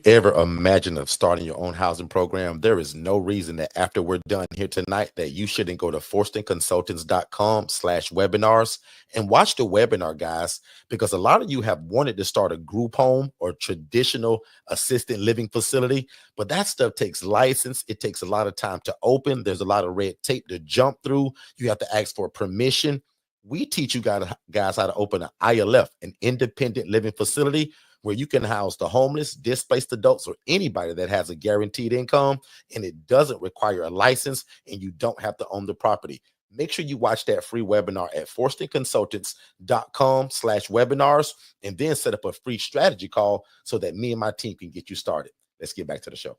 you've ever imagined of starting your own housing program, there is no reason that after we're done here tonight that you shouldn't go to forstonconsultants.com/webinars and watch the webinar, guys, because a lot of you have wanted to start a group home or traditional assisted living facility, but that stuff takes license. It takes a lot of time to open. There's a lot of red tape to jump through. You have to ask for permission. We teach you guys how to open an ILF, an independent living facility, where you can house the homeless, displaced adults, or anybody that has a guaranteed income, and it doesn't require a license, and you don't have to own the property. Make sure you watch that free webinar at forstonconsultants.com/webinars, and then set up a free strategy call so that me and my team can get you started. Let's get back to the show.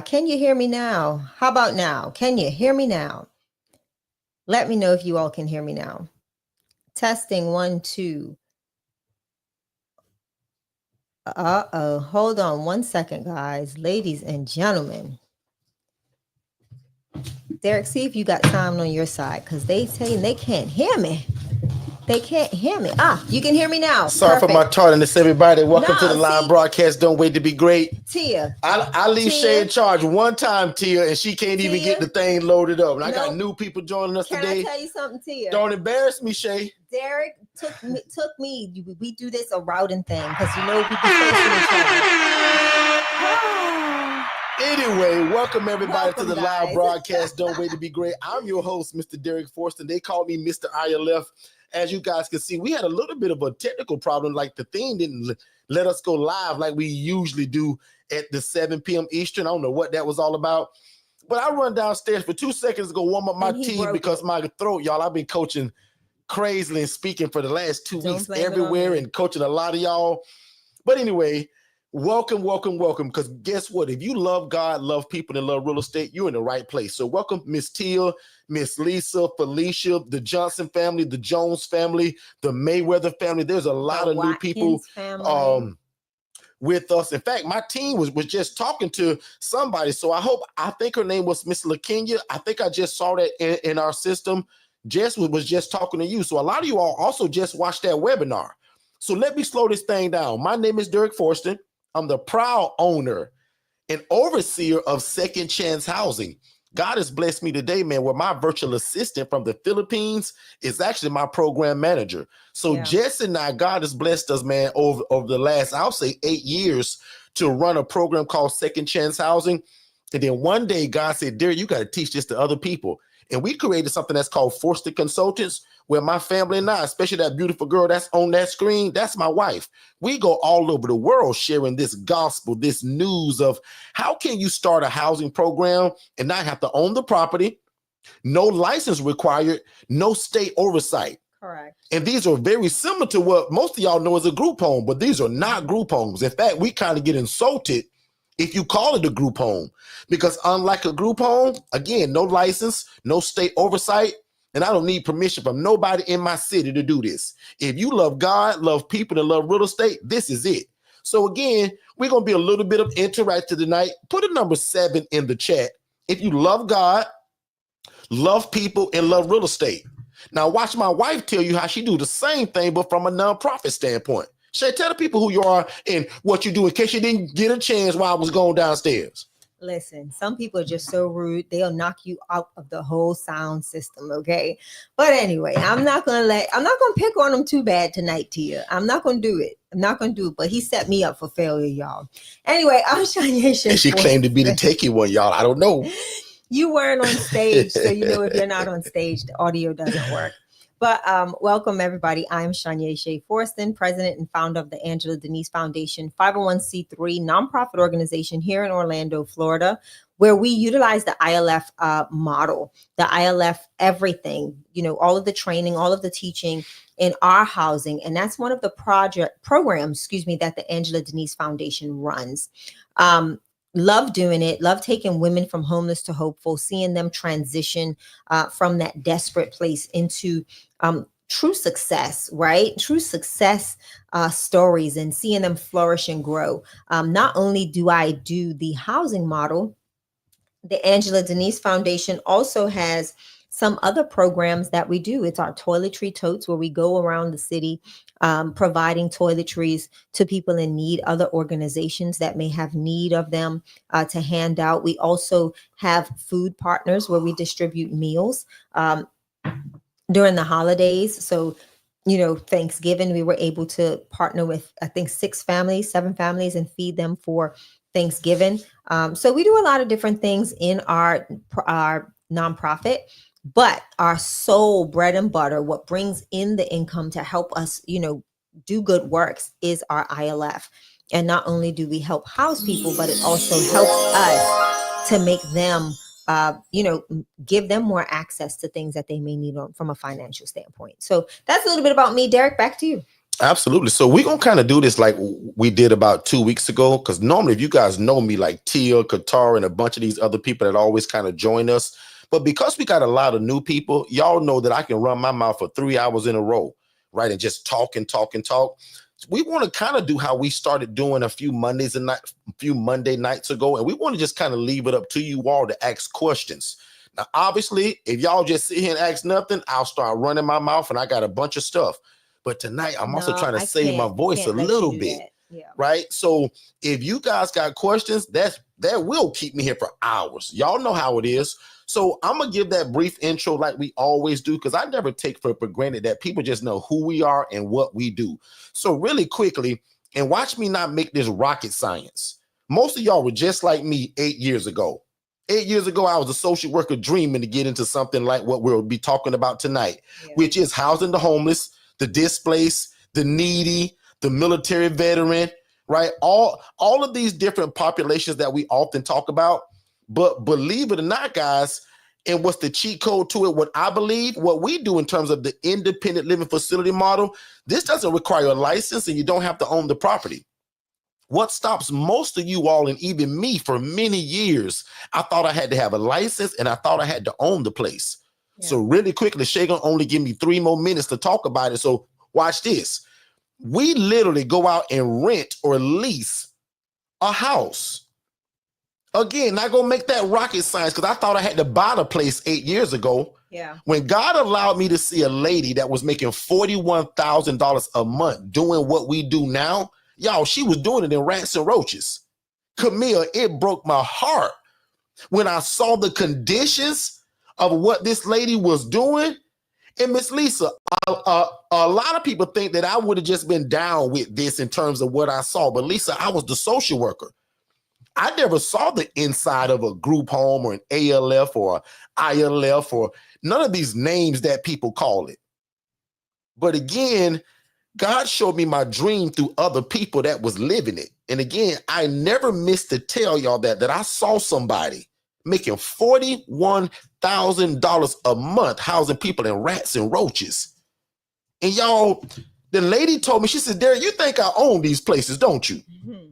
Can you hear me now? How about now? Can you hear me now? Let me know if you all can hear me now. Testing 1, 2. Hold on 1 second, guys. Ladies and gentlemen. Derek, see if you got sound on your side, because they say they can't hear me. They can't hear me. You can hear me now. Sorry for my tardiness, everybody. Welcome to the live broadcast. Don't wait to be great. Tia. I leave Shay in charge one time, Tia, and she can't even get the thing loaded up. And I got new people joining us today. Can I tell you something, Tia? Don't embarrass me, Shay. Derek took me. We do this a routing thing because we be facing each other. Anyway, welcome everybody to the live broadcast. Don't wait to be great. I'm your host, Mr. Derek Forston. They call me Mr. ILF. As you guys can see, we had a little bit of a technical problem. Like the thing didn't let us go live like we usually do at the 7 p.m. Eastern. I don't know what that was all about. But I run downstairs for 2 seconds to go warm up my team because my throat, y'all, I've been coaching crazily and speaking for the last 2 weeks everywhere and coaching a lot of y'all. But anyway, welcome. Because guess what? If you love God, love people, and love real estate, you're in the right place. So welcome, Miss Tia, Miss Lisa, Felicia, the Johnson family, the Jones family, the Mayweather family. There's a lot of new people with us. In fact, my team was just talking to somebody. So I think her name was Miss LaKenya. I think I just saw that in our system. Jess was just talking to you. So a lot of you all also just watched that webinar. So let me slow this thing down. My name is Derek Forston. I'm the proud owner and overseer of Second Chance Housing. God has blessed me today, man, where my virtual assistant from the Philippines is actually my program manager. So Jess and I, God has blessed us, man, over the last, I'll say 8 years to run a program called Second Chance Housing. And then one day God said, Derek, you got to teach this to other people. And we created something that's called Forston Consultants, where my family and I, especially that beautiful girl that's on that screen, that's my wife. We go all over the world sharing this gospel, this news of how can you start a housing program and not have to own the property, no license required, no state oversight. Correct. And these are very similar to what most of y'all know as a group home, but these are not group homes. In fact, we kind of get insulted if you call it a group home, because unlike a group home, again, no license, no state oversight, and I don't need permission from nobody in my city to do this. If you love God, love people, and love real estate, this is it. So again, we're going to be a little bit of interactive tonight. Put a number 7 in the chat if you love God, love people, and love real estate. Now watch my wife tell you how she do the same thing, but from a nonprofit standpoint. Shay, tell the people who you are and what you do in case you didn't get a chance while I was going downstairs. Listen, some people are just so rude. They'll knock you out of the whole sound system. Okay. But anyway, I'm not going to pick on them too bad tonight, Tia. I'm not going to do it. But he set me up for failure, y'all. Anyway, I'm Shania Shea. And she claimed to be the techie one, y'all. I don't know. You weren't on stage. So, if you're not on stage, the audio doesn't work. But welcome, everybody. I'm Shania Shea Forston, president and founder of the Angela Denise Foundation, 501c3 nonprofit organization here in Orlando, Florida, where we utilize the ILF model, the ILF everything, all of the training, all of the teaching in our housing. And that's one of the programs, that the Angela Denise Foundation runs. love doing it, love taking women from homeless to hopeful, seeing them transition from that desperate place into true success, right? True success stories, and seeing them flourish and grow. Not only do I do the housing model, the Angela Denise Foundation also has some other programs that we do. It's our toiletry totes, where we go around the city providing toiletries to people in need, other organizations that may have need of them to hand out. We also have food partners where we distribute meals during the holidays. So, Thanksgiving, we were able to partner with, I think, 7 families and feed them for Thanksgiving. So we do a lot of different things in our nonprofit, but our sole bread and butter, what brings in the income to help us, do good works, is our ILF. And not only do we help house people, but it also helps us to make them give them more access to things that they may need from a financial standpoint. So that's a little bit about me. Derek, back to you. Absolutely. So we're going to kind of do this like we did about 2 weeks ago, because normally, if you guys know me, like Tia, Qatar, and a bunch of these other people that always kind of join us. But because we got a lot of new people, y'all know that I can run my mouth for 3 hours in a row, right? And just talk and talk and talk. We want to kind of do how we started doing a few Monday nights ago. And we want to just kind of leave it up to you all to ask questions. Now, obviously, if y'all just sit here and ask nothing, I'll start running my mouth and I got a bunch of stuff. But tonight, I'm also trying to save my voice a little bit, right? So if you guys got questions, that will keep me here for hours. Y'all know how it is. So I'm going to give that brief intro like we always do, because I never take for granted that people just know who we are and what we do. So really quickly, and watch me not make this rocket science. Most of y'all were just like me 8 years ago. 8 years ago, I was a social worker dreaming to get into something like what we'll be talking about tonight, which is housing the homeless, the displaced, the needy, the military veteran, right? All of these different populations that we often talk about. But believe it or not, guys, and what's the cheat code to it? What I believe, what we do in terms of the independent living facility model, this doesn't require a license and you don't have to own the property. What stops most of you all, and even me for many years, I thought I had to have a license and I thought I had to own the place. So really quickly, Shay gonna only give me 3 more minutes to talk about it. So watch this. We literally go out and rent or lease a house. Again, not gonna make that rocket science, because I thought I had to buy the place 8 years ago. Yeah. When God allowed me to see a lady that was making $41,000 a month doing what we do now, y'all, she was doing it in rats and roaches. Camille, it broke my heart when I saw the conditions of what this lady was doing. And Miss Lisa, a lot of people think that I would have just been down with this in terms of what I saw. But Lisa, I was the social worker. I never saw the inside of a group home or an ALF or ILF or none of these names that people call it. But again, God showed me my dream through other people that was living it. And again, I never missed to tell y'all that I saw somebody making $41,000 a month housing people in rats and roaches. And y'all, the lady told me, she said, Derek, you think I own these places, don't you? Mm-hmm.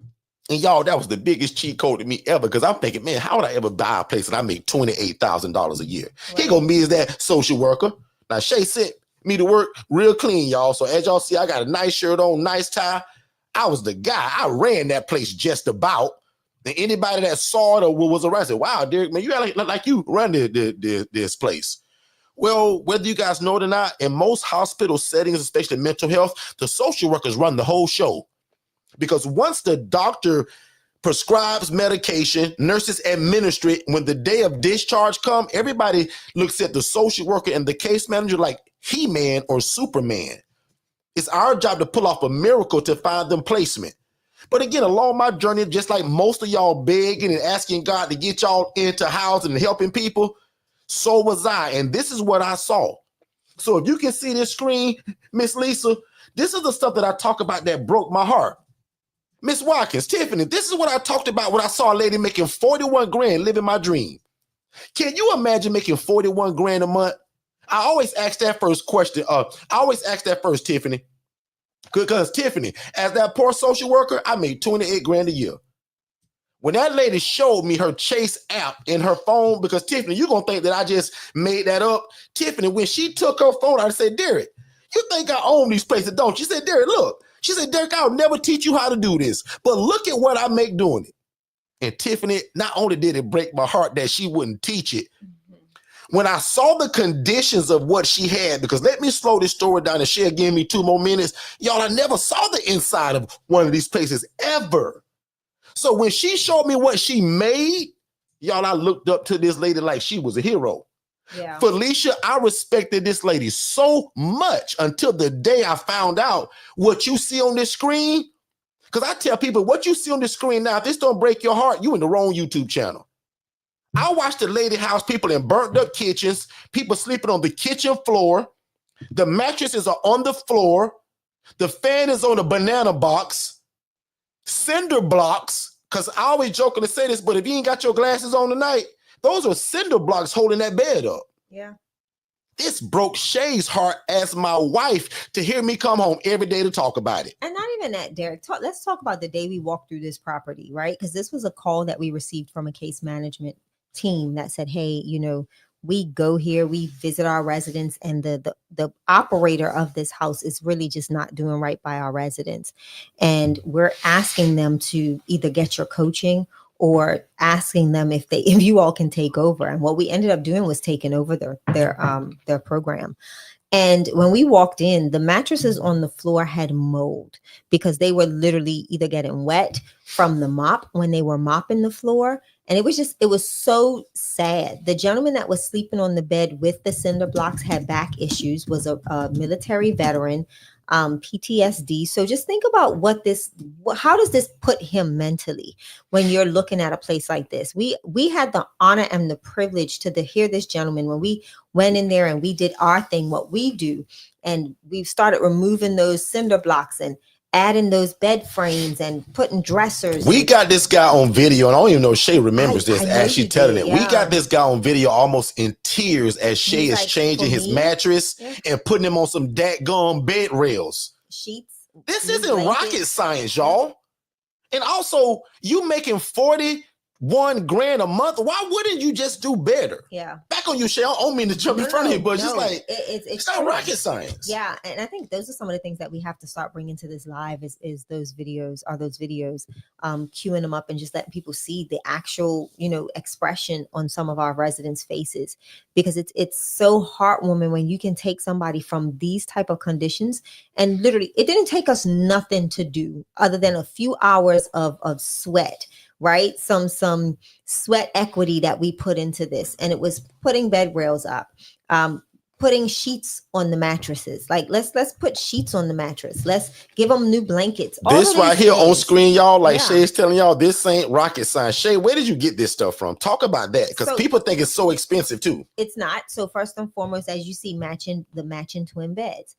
And y'all, that was the biggest cheat code to me ever, because I'm thinking, man, how would I ever buy a place that I make $28,000 a year? Right. Here go me as that social worker. Now, Shay sent me to work real clean, y'all. So as y'all see, I got a nice shirt on, nice tie. I was the guy. I ran that place just about. And anybody that saw it or was around said, wow, Derek, man, you got like you run this place. Well, whether you guys know it or not, in most hospital settings, especially mental health, the social workers run the whole show. Because once the doctor prescribes medication, nurses administer it, when the day of discharge comes, everybody looks at the social worker and the case manager like He-Man or Superman. It's our job to pull off a miracle to find them placement. But again, along my journey, just like most of y'all begging and asking God to get y'all into housing and helping people, so was I. And this is what I saw. So if you can see this screen, Miss Lisa, this is the stuff that I talk about that broke my heart. Miss Watkins, Tiffany, this is what I talked about when I saw a lady making 41 grand living my dream. Can you imagine making 41 grand a month? I always ask that first question. Tiffany. Because Tiffany, as that poor social worker, I made 28 grand a year. When that lady showed me her Chase app in her phone, because Tiffany, you're going to think that I just made that up. Tiffany, when she took her phone, I said, Derek, you think I own these places, don't you? She said, Derek, look. She said, Derek, I'll never teach you how to do this, but look at what I make doing it. And Tiffany, not only did it break my heart that she wouldn't teach it, when I saw the conditions of what she had, because let me slow this story down and share, give me 2 more minutes. Y'all, I never saw the inside of one of these places ever. So when she showed me what she made, y'all, I looked up to this lady like she was a hero. Yeah. Felicia, I respected this lady so much until the day I found out what you see on this screen. Because I tell people, what you see on the screen now, if this don't break your heart, you in the wrong YouTube channel. I watched the lady house people in burnt up kitchens, people sleeping on the kitchen floor. The mattresses are on the floor. The fan is on a banana box. Cinder blocks, because I always joking to say this, but if you ain't got your glasses on tonight, those are cinder blocks holding that bed up. Yeah. This broke Shay's heart as my wife to hear me come home every day to talk about it. And not even that, Derek. Let's talk about the day we walked through this property, right? Because this was a call that we received from a case management team that said, hey, we go here, we visit our residents, and the operator of this house is really just not doing right by our residents. And we're asking them to either get your coaching or asking them if you all can take over. And what we ended up doing was taking over their program. And when we walked in, the mattresses on the floor had mold because they were literally either getting wet from the mop when they were mopping the floor. And it was so sad. The gentleman that was sleeping on the bed with the cinder blocks had back issues, was a military veteran, PTSD. So just think about how does this put him mentally when you're looking at a place like this? We had the honor and the privilege to hear this gentleman when we went in there and we did our thing, what we do. And we've started removing those cinder blocks and adding those bed frames and putting dressers. We got this guy on video, and I don't even know if Shay remembers this as she telling it. Yeah. We got this guy on video almost in tears as Shay is changing his mattress and putting him on some dadgum bed rails. Sheets. This isn't rocket science, y'all. And also, you making 41 grand a month. Why wouldn't you just do better? Yeah. Back on you, Shay. I don't mean to jump in front of you, but just like, it's not rocket science. Yeah. And I think those are some of the things that we have to start bringing to this live is those videos, queuing them up and just letting people see the actual, expression on some of our residents' faces, because it's so heartwarming when you can take somebody from these type of conditions. And literally, it didn't take us nothing to do other than a few hours of sweat, right? Some sweat equity that we put into this. And it was putting bed rails up, putting sheets on the mattresses. Like let's put sheets on the mattress. Let's give them new blankets. This right here on screen, y'all, like Shay's telling y'all, this ain't rocket science. Shay, where did you get this stuff from? Talk about that, because people think it's so expensive too. It's not. So first and foremost, as you see, matching twin beds.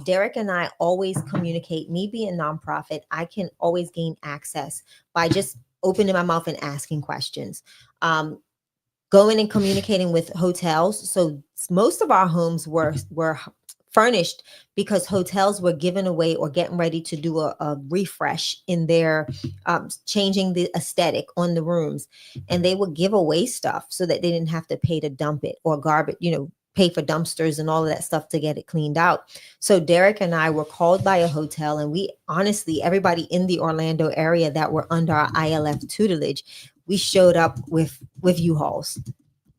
Derek and I always communicate. Me being a nonprofit, I can always gain access by just opening my mouth and asking questions. Going and communicating with hotels. So most of our homes were furnished because hotels were giving away or getting ready to do a refresh in their changing the aesthetic on the rooms, and they would give away stuff so that they didn't have to pay to dump it or garbage, pay for dumpsters and all of that stuff to get it cleaned out. So Derek and I were called by a hotel, and we honestly, everybody in the Orlando area that were under our ILF tutelage, we showed up with U-Hauls.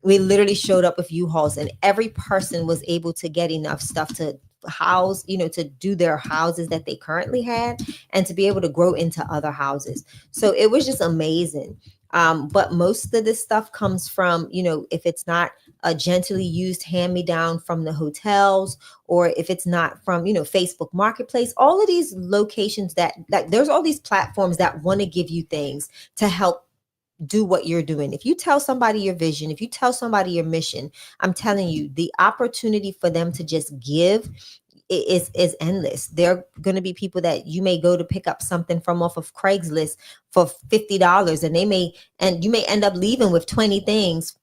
We literally showed up with U-Hauls, and every person was able to get enough stuff to house, to do their houses that they currently had and to be able to grow into other houses. So it was just amazing. But most of this stuff comes from, if it's not a gently used hand-me-down from the hotels, or if it's not from, Facebook Marketplace, all of these locations that there's all these platforms that want to give you things to help do what you're doing. If you tell somebody your vision, if you tell somebody your mission, I'm telling you, the opportunity for them to just give is endless. There are going to be people that you may go to pick up something from off of Craigslist for $50, and you may end up leaving with 20 things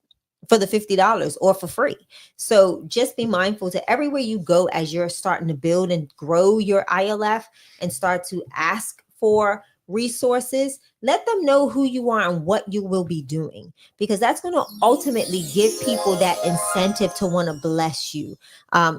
for the $50 or for free. So just be mindful to everywhere you go as you're starting to build and grow your ILF and start to ask for resources. let them know who you are and what you will be doing, because that's going to ultimately give people that incentive to want to bless you.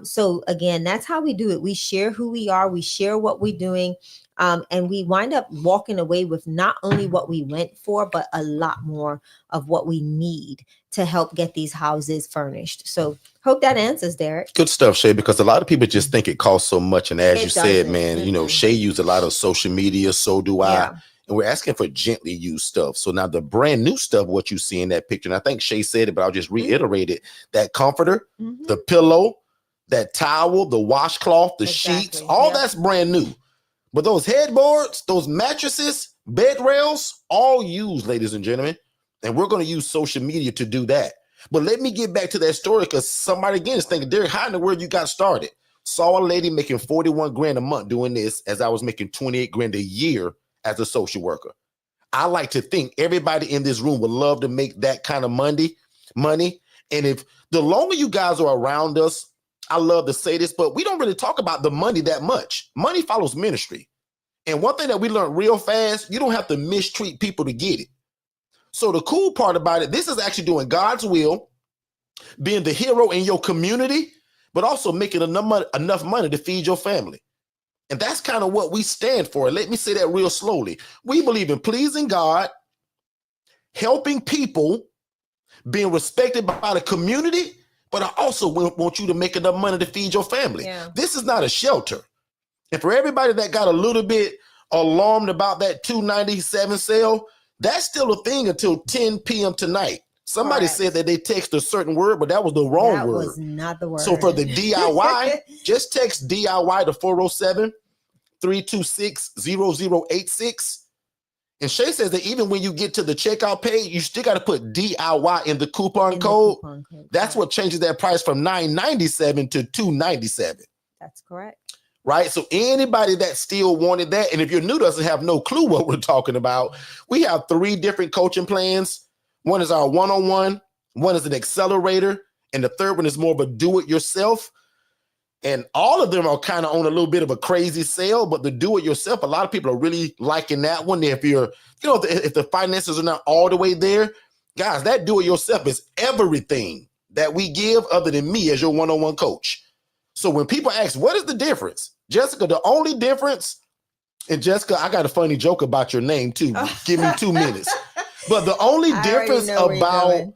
So again, that's how we do it. We share who we are, we share what we're doing, and we wind up walking away with not only what we went for, but a lot more of what we need to help get these houses furnished. So hope that answers, Derek. Good stuff, Shay, because a lot of people just think it costs so much. And as It you said, doesn't. man, you know, Shay used a lot of social media, so do I. Yeah. And we're asking for gently used stuff. So now the brand new stuff, what you see in that picture, and I think Shay said it, but I'll just reiterate it, that comforter, the pillow, that towel, the washcloth, the sheets, all that's brand new. But those headboards, those mattresses, bed rails, all used, ladies and gentlemen. And we're going to use social media to do that. But let me get back to that story, because somebody again is thinking, Derek, how in the world you got started? Saw a lady making 41 grand a month doing this, as I was making 28 grand a year as a social worker. I like to think everybody in this room would love to make that kind of money. And if the longer you guys are around us, I love to say this, but we don't really talk about the money that much. Money follows ministry. And one thing that we learned real fast, you don't have to mistreat people to get it. So the cool part about it, this is actually doing God's will, being the hero in your community, but also making enough money to feed your family. And that's kind of what we stand for. Let me say that real slowly. We believe in pleasing God, helping people, being respected by the community, but I also want you to make enough money to feed your family. Yeah. This is not a shelter. And for everybody that got a little bit alarmed about that $297 sale, that's still a thing until 10 p.m. tonight. Somebody said that they text a certain word, but that was the wrong word. That was not the word. So for the DIY, just text DIY to 407-326-0086. And Shay says that even when you get to the checkout page, you still got to put DIY in the coupon code. That's what changes that price from $997 to $297. That's correct. Right? So anybody that still wanted that, and if you're new, doesn't have no clue what we're talking about, we have 3 different coaching plans. One is our one-on-one, one is an accelerator, and the third one is more of a do-it-yourself. And all of them are kind of on a little bit of a crazy sale, but the do-it-yourself, a lot of people are really liking that one. If you're, if the finances are not all the way there, guys, that do-it-yourself is everything that we give other than me as your one-on-one coach. So when people ask, what is the difference? Jessica, the only difference, and Jessica, I got a funny joke about your name too. Give me 2 minutes. But the only difference about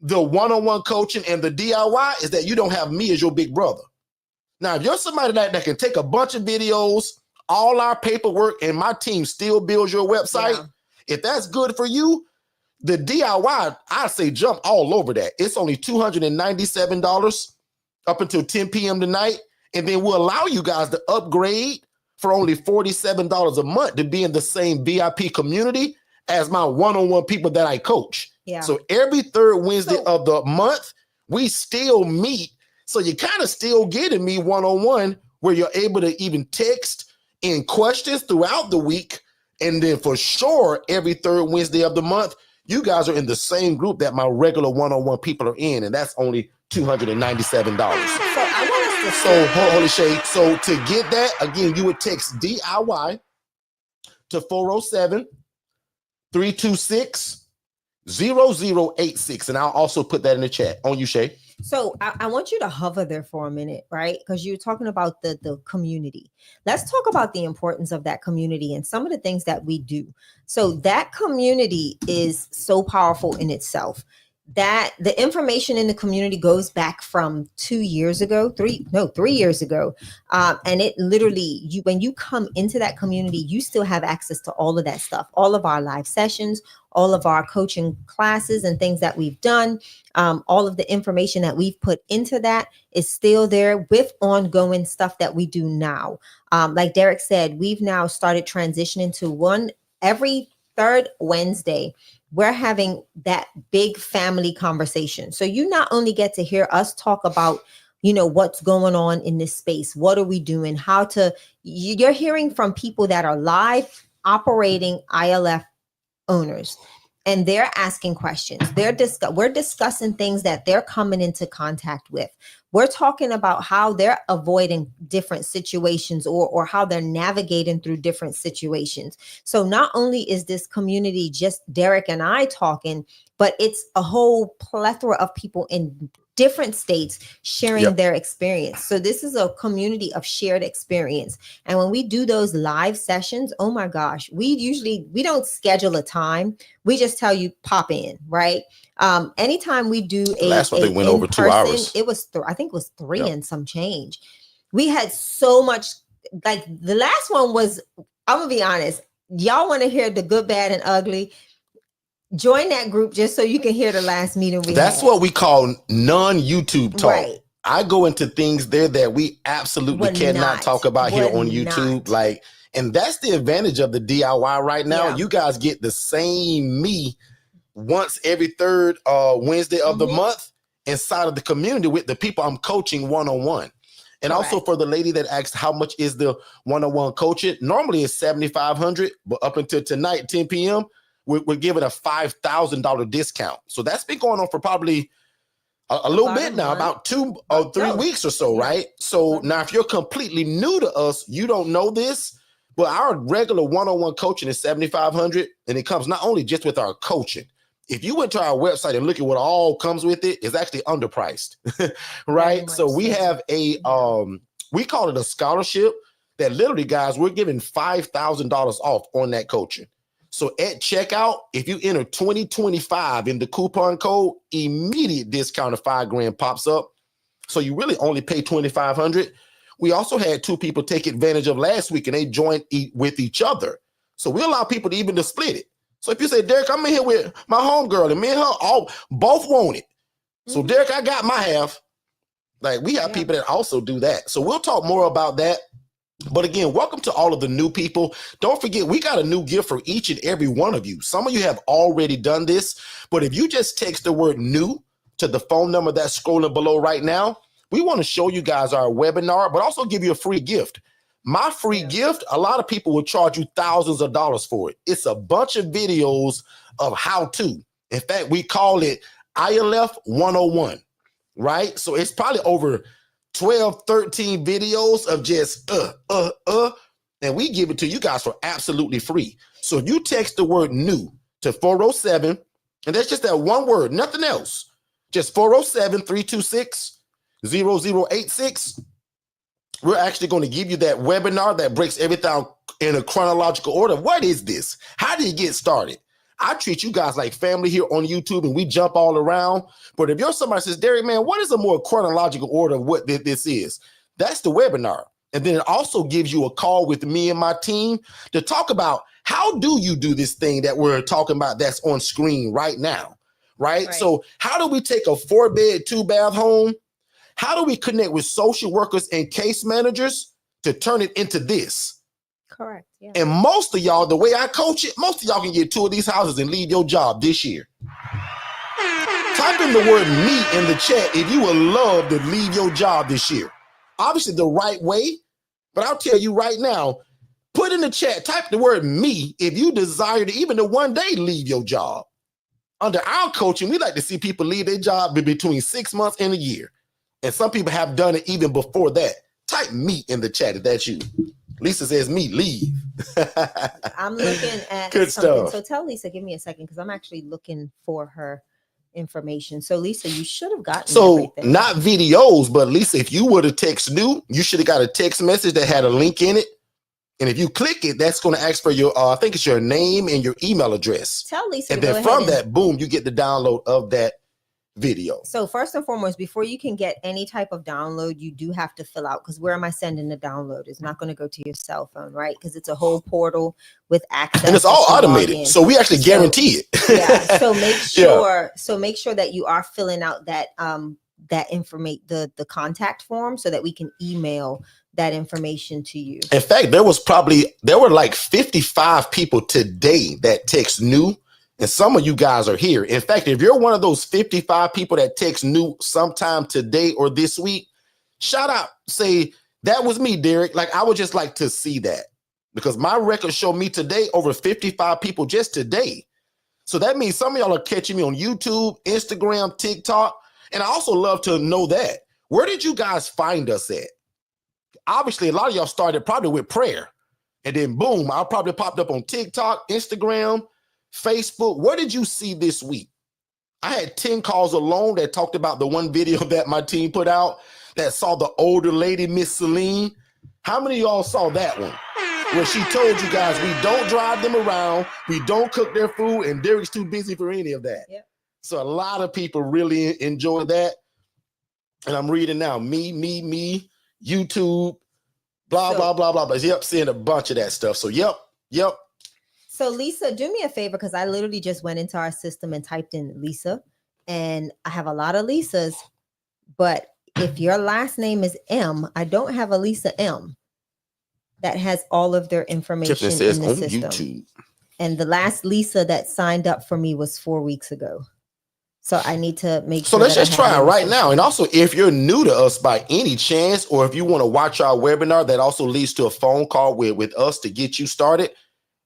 the one-on-one coaching and the DIY is that you don't have me as your big brother. Now, if you're somebody that can take a bunch of videos, all our paperwork, and my team still builds your website, if that's good for you, the DIY, I say jump all over that. It's only $297 up until 10 p.m. tonight. And then we'll allow you guys to upgrade for only $47 a month to be in the same VIP community as my one-on-one people that I coach. Yeah. So every third Wednesday of the month, we still meet. So you're kind of still getting me one-on-one where you're able to even text in questions throughout the week. And then for sure, every third Wednesday of the month, you guys are in the same group that my regular one-on-one people are in. And that's only $297. So holy shade. So to get that, again, you would text DIY to 407-326-0086. And I'll also put that in the chat. On you, Shay. So I want you to hover there for a minute, right? Because you're talking about the community. Let's talk about the importance of that community and some of the things that we do. So that community is so powerful in itself that the information in the community goes back from 3 years ago. And it literally, when you come into that community, you still have access to all of that stuff, all of our live sessions, all of our coaching classes and things that we've done. All of the information that we've put into that is still there with ongoing stuff that we do now. Like Derek said, we've now started transitioning to every third Wednesday. We're having that big family conversation. So you not only get to hear us talk about, what's going on in this space. What are we doing? You're hearing from people that are live operating ILF owners, and they're asking questions. We're discussing things that they're coming into contact with, We're talking about how they're avoiding different situations or how they're navigating through different situations. So not only is this community just Derek and I talking, but it's a whole plethora of people in different states sharing their experience. So this is a community of shared experience. And when we do those live sessions, oh my gosh, we don't schedule a time. We just tell you pop in, right? Anytime we do last one they went over 2 hours. It was I think it was 3 and some change. We had so much, like the last one was, I'm gonna be honest, y'all want to hear the good, bad, and ugly. Join that group just so you can hear the last meeting we had. That's what we call non-YouTube talk. Right. I go into things there that we absolutely cannot talk about here on YouTube. Like, and that's the advantage of the DIY right now. You guys get the same me once every third Wednesday of the month inside of the community with the people I'm coaching one-on-one. And also for the lady that asked how much is the one-on-one coaching, normally it's $7,500, but up until tonight, 10 p.m., we're giving a $5,000 discount. So that's been going on for probably a little bit now, about 2 or 3 weeks or so, right? So now if you're completely new to us, you don't know this, but our regular one-on-one coaching is $7,500, and it comes not only just with our coaching. If you went to our website and look at what all comes with it, it's actually underpriced, right? So we have a, we call it a scholarship that literally, guys, we're giving $5,000 off on that coaching. So at checkout, if you enter 2025 in the coupon code, immediate discount of $5,000 pops up. So you really only pay $2,500. We also had 2 people take advantage of last week, and they joined with each other. So we allow people to even to split it. So if you say, Derek, I'm in here with my homegirl, and me and her both want it. So Derek, I got my half. Like, we have people that also do that. So we'll talk more about that. But again, welcome to all of the new people. Don't forget, we got a new gift for each and every one of you. Some of you have already done this, but if you just text the word new to the phone number that's scrolling below right now, we want to show you guys our webinar, but also give you a free gift. My free gift, a lot of people will charge you thousands of dollars for it. It's a bunch of videos of how to. In fact, we call it ILF 101, right? So it's probably over 12, 13 videos of just and we give it to you guys for absolutely free. So if you text the word new to 407, and that's just that one word, nothing else, just 407-326-0086, we're actually going to give you that webinar that breaks everything in a chronological order. What is this? How did it get started? I treat you guys like family here on YouTube, and we jump all around. But if you're somebody says, Derek, man, what is a more chronological order of what this is? That's the webinar. And then it also gives you a call with me and my team to talk about how do you do this thing that we're talking about that's on screen right now, right? So how do we take a 4-bed, 2-bath home? How do we connect with social workers and case managers to turn it into this? Correct. Yeah. And most of y'all, the way I coach it, most of y'all can get 2 of these houses and leave your job this year. Type in the word me in the chat if you would love to leave your job this year. Obviously the right way, but I'll tell you right now, put in the chat, type the word me if you desire to even to one day leave your job. Under our coaching, we like to see people leave their job between 6 months and a year. And some people have done it even before that. Type me in the chat if that's you. Lisa says me, leave. I'm looking at good something. stuff. So tell Lisa, give me a second, because I'm actually looking for her information. So Lisa, you should have gotten everything. Not videos, but Lisa, if you were to text new, you should have got a text message that had a link in it. And if you click it, that's going to ask for your, I think it's your name and your email address. Tell Lisa. And then from that, boom, you get the download of that video. So first and foremost, before you can get any type of download, you do have to fill out, because where am I sending the download? It's not going to go to your cell phone, right? Because it's a whole portal with access, and it's all automated, so we actually guarantee it. Yeah. So make sure. So make sure that you are filling out that that information, the contact form, so that we can email that information to you. In fact, there were like 55 people today that text new. And some of you guys are here. In fact, if you're one of those 55 people that text new sometime today or this week, shout out, say, that was me, Derek. Like, I would just like to see that, because my records show me today over 55 people just today. So that means some of y'all are catching me on YouTube, Instagram, TikTok. And I also love to know that. Where did you guys find us at? Obviously, a lot of y'all started probably with prayer. And then boom, I probably popped up on TikTok, Instagram, Facebook. Where did you see this week? I had 10 calls alone that talked about the one video that my team put out that saw the older lady, Miss Celine. How many of y'all saw that one? Where she told you guys, we don't drive them around, we don't cook their food, and Derek's too busy for any of that. Yep. So a lot of people really enjoyed that. And I'm reading now, me, YouTube, blah, blah, blah, blah, blah. Yep, seeing a bunch of that stuff. So yep. So Lisa, do me a favor, because I literally just went into our system and typed in Lisa, and I have a lot of Lisas, but if your last name is M, I don't have a Lisa M that has all of their information in the system. YouTube. And the last Lisa that signed up for me was 4 weeks ago. So I need to make sure. So let's just try it right now. And also, if you're new to us by any chance, or if you want to watch our webinar that also leads to a phone call with us to get you started,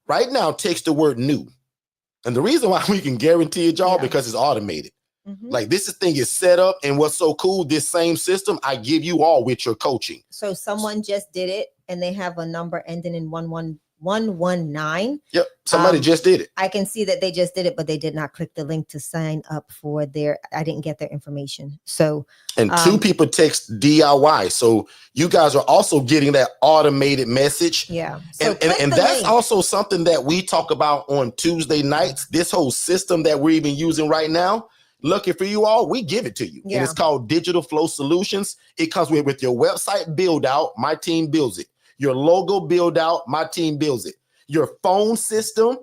right now, text the word new. And the reason why we can guarantee it, y'all, because it's automated. Like this thing is set up, and what's so cool, this same system, I give you all with your coaching. So someone just did it, and they have a number ending in 119. Yep, somebody just did it. I can see that they just did it, but they did not click the link to sign up for their, I didn't get their information. So, and 2 people text DIY. So you guys are also getting that automated message. Yeah. So and that's link. Also something that we talk about on Tuesday nights. This whole system that we're even using right now, lucky for you all, we give it to you. Yeah. And it's called Digital Flow Solutions. It comes with your website build out. My team builds it. Your logo build out, my team builds it. Your phone system,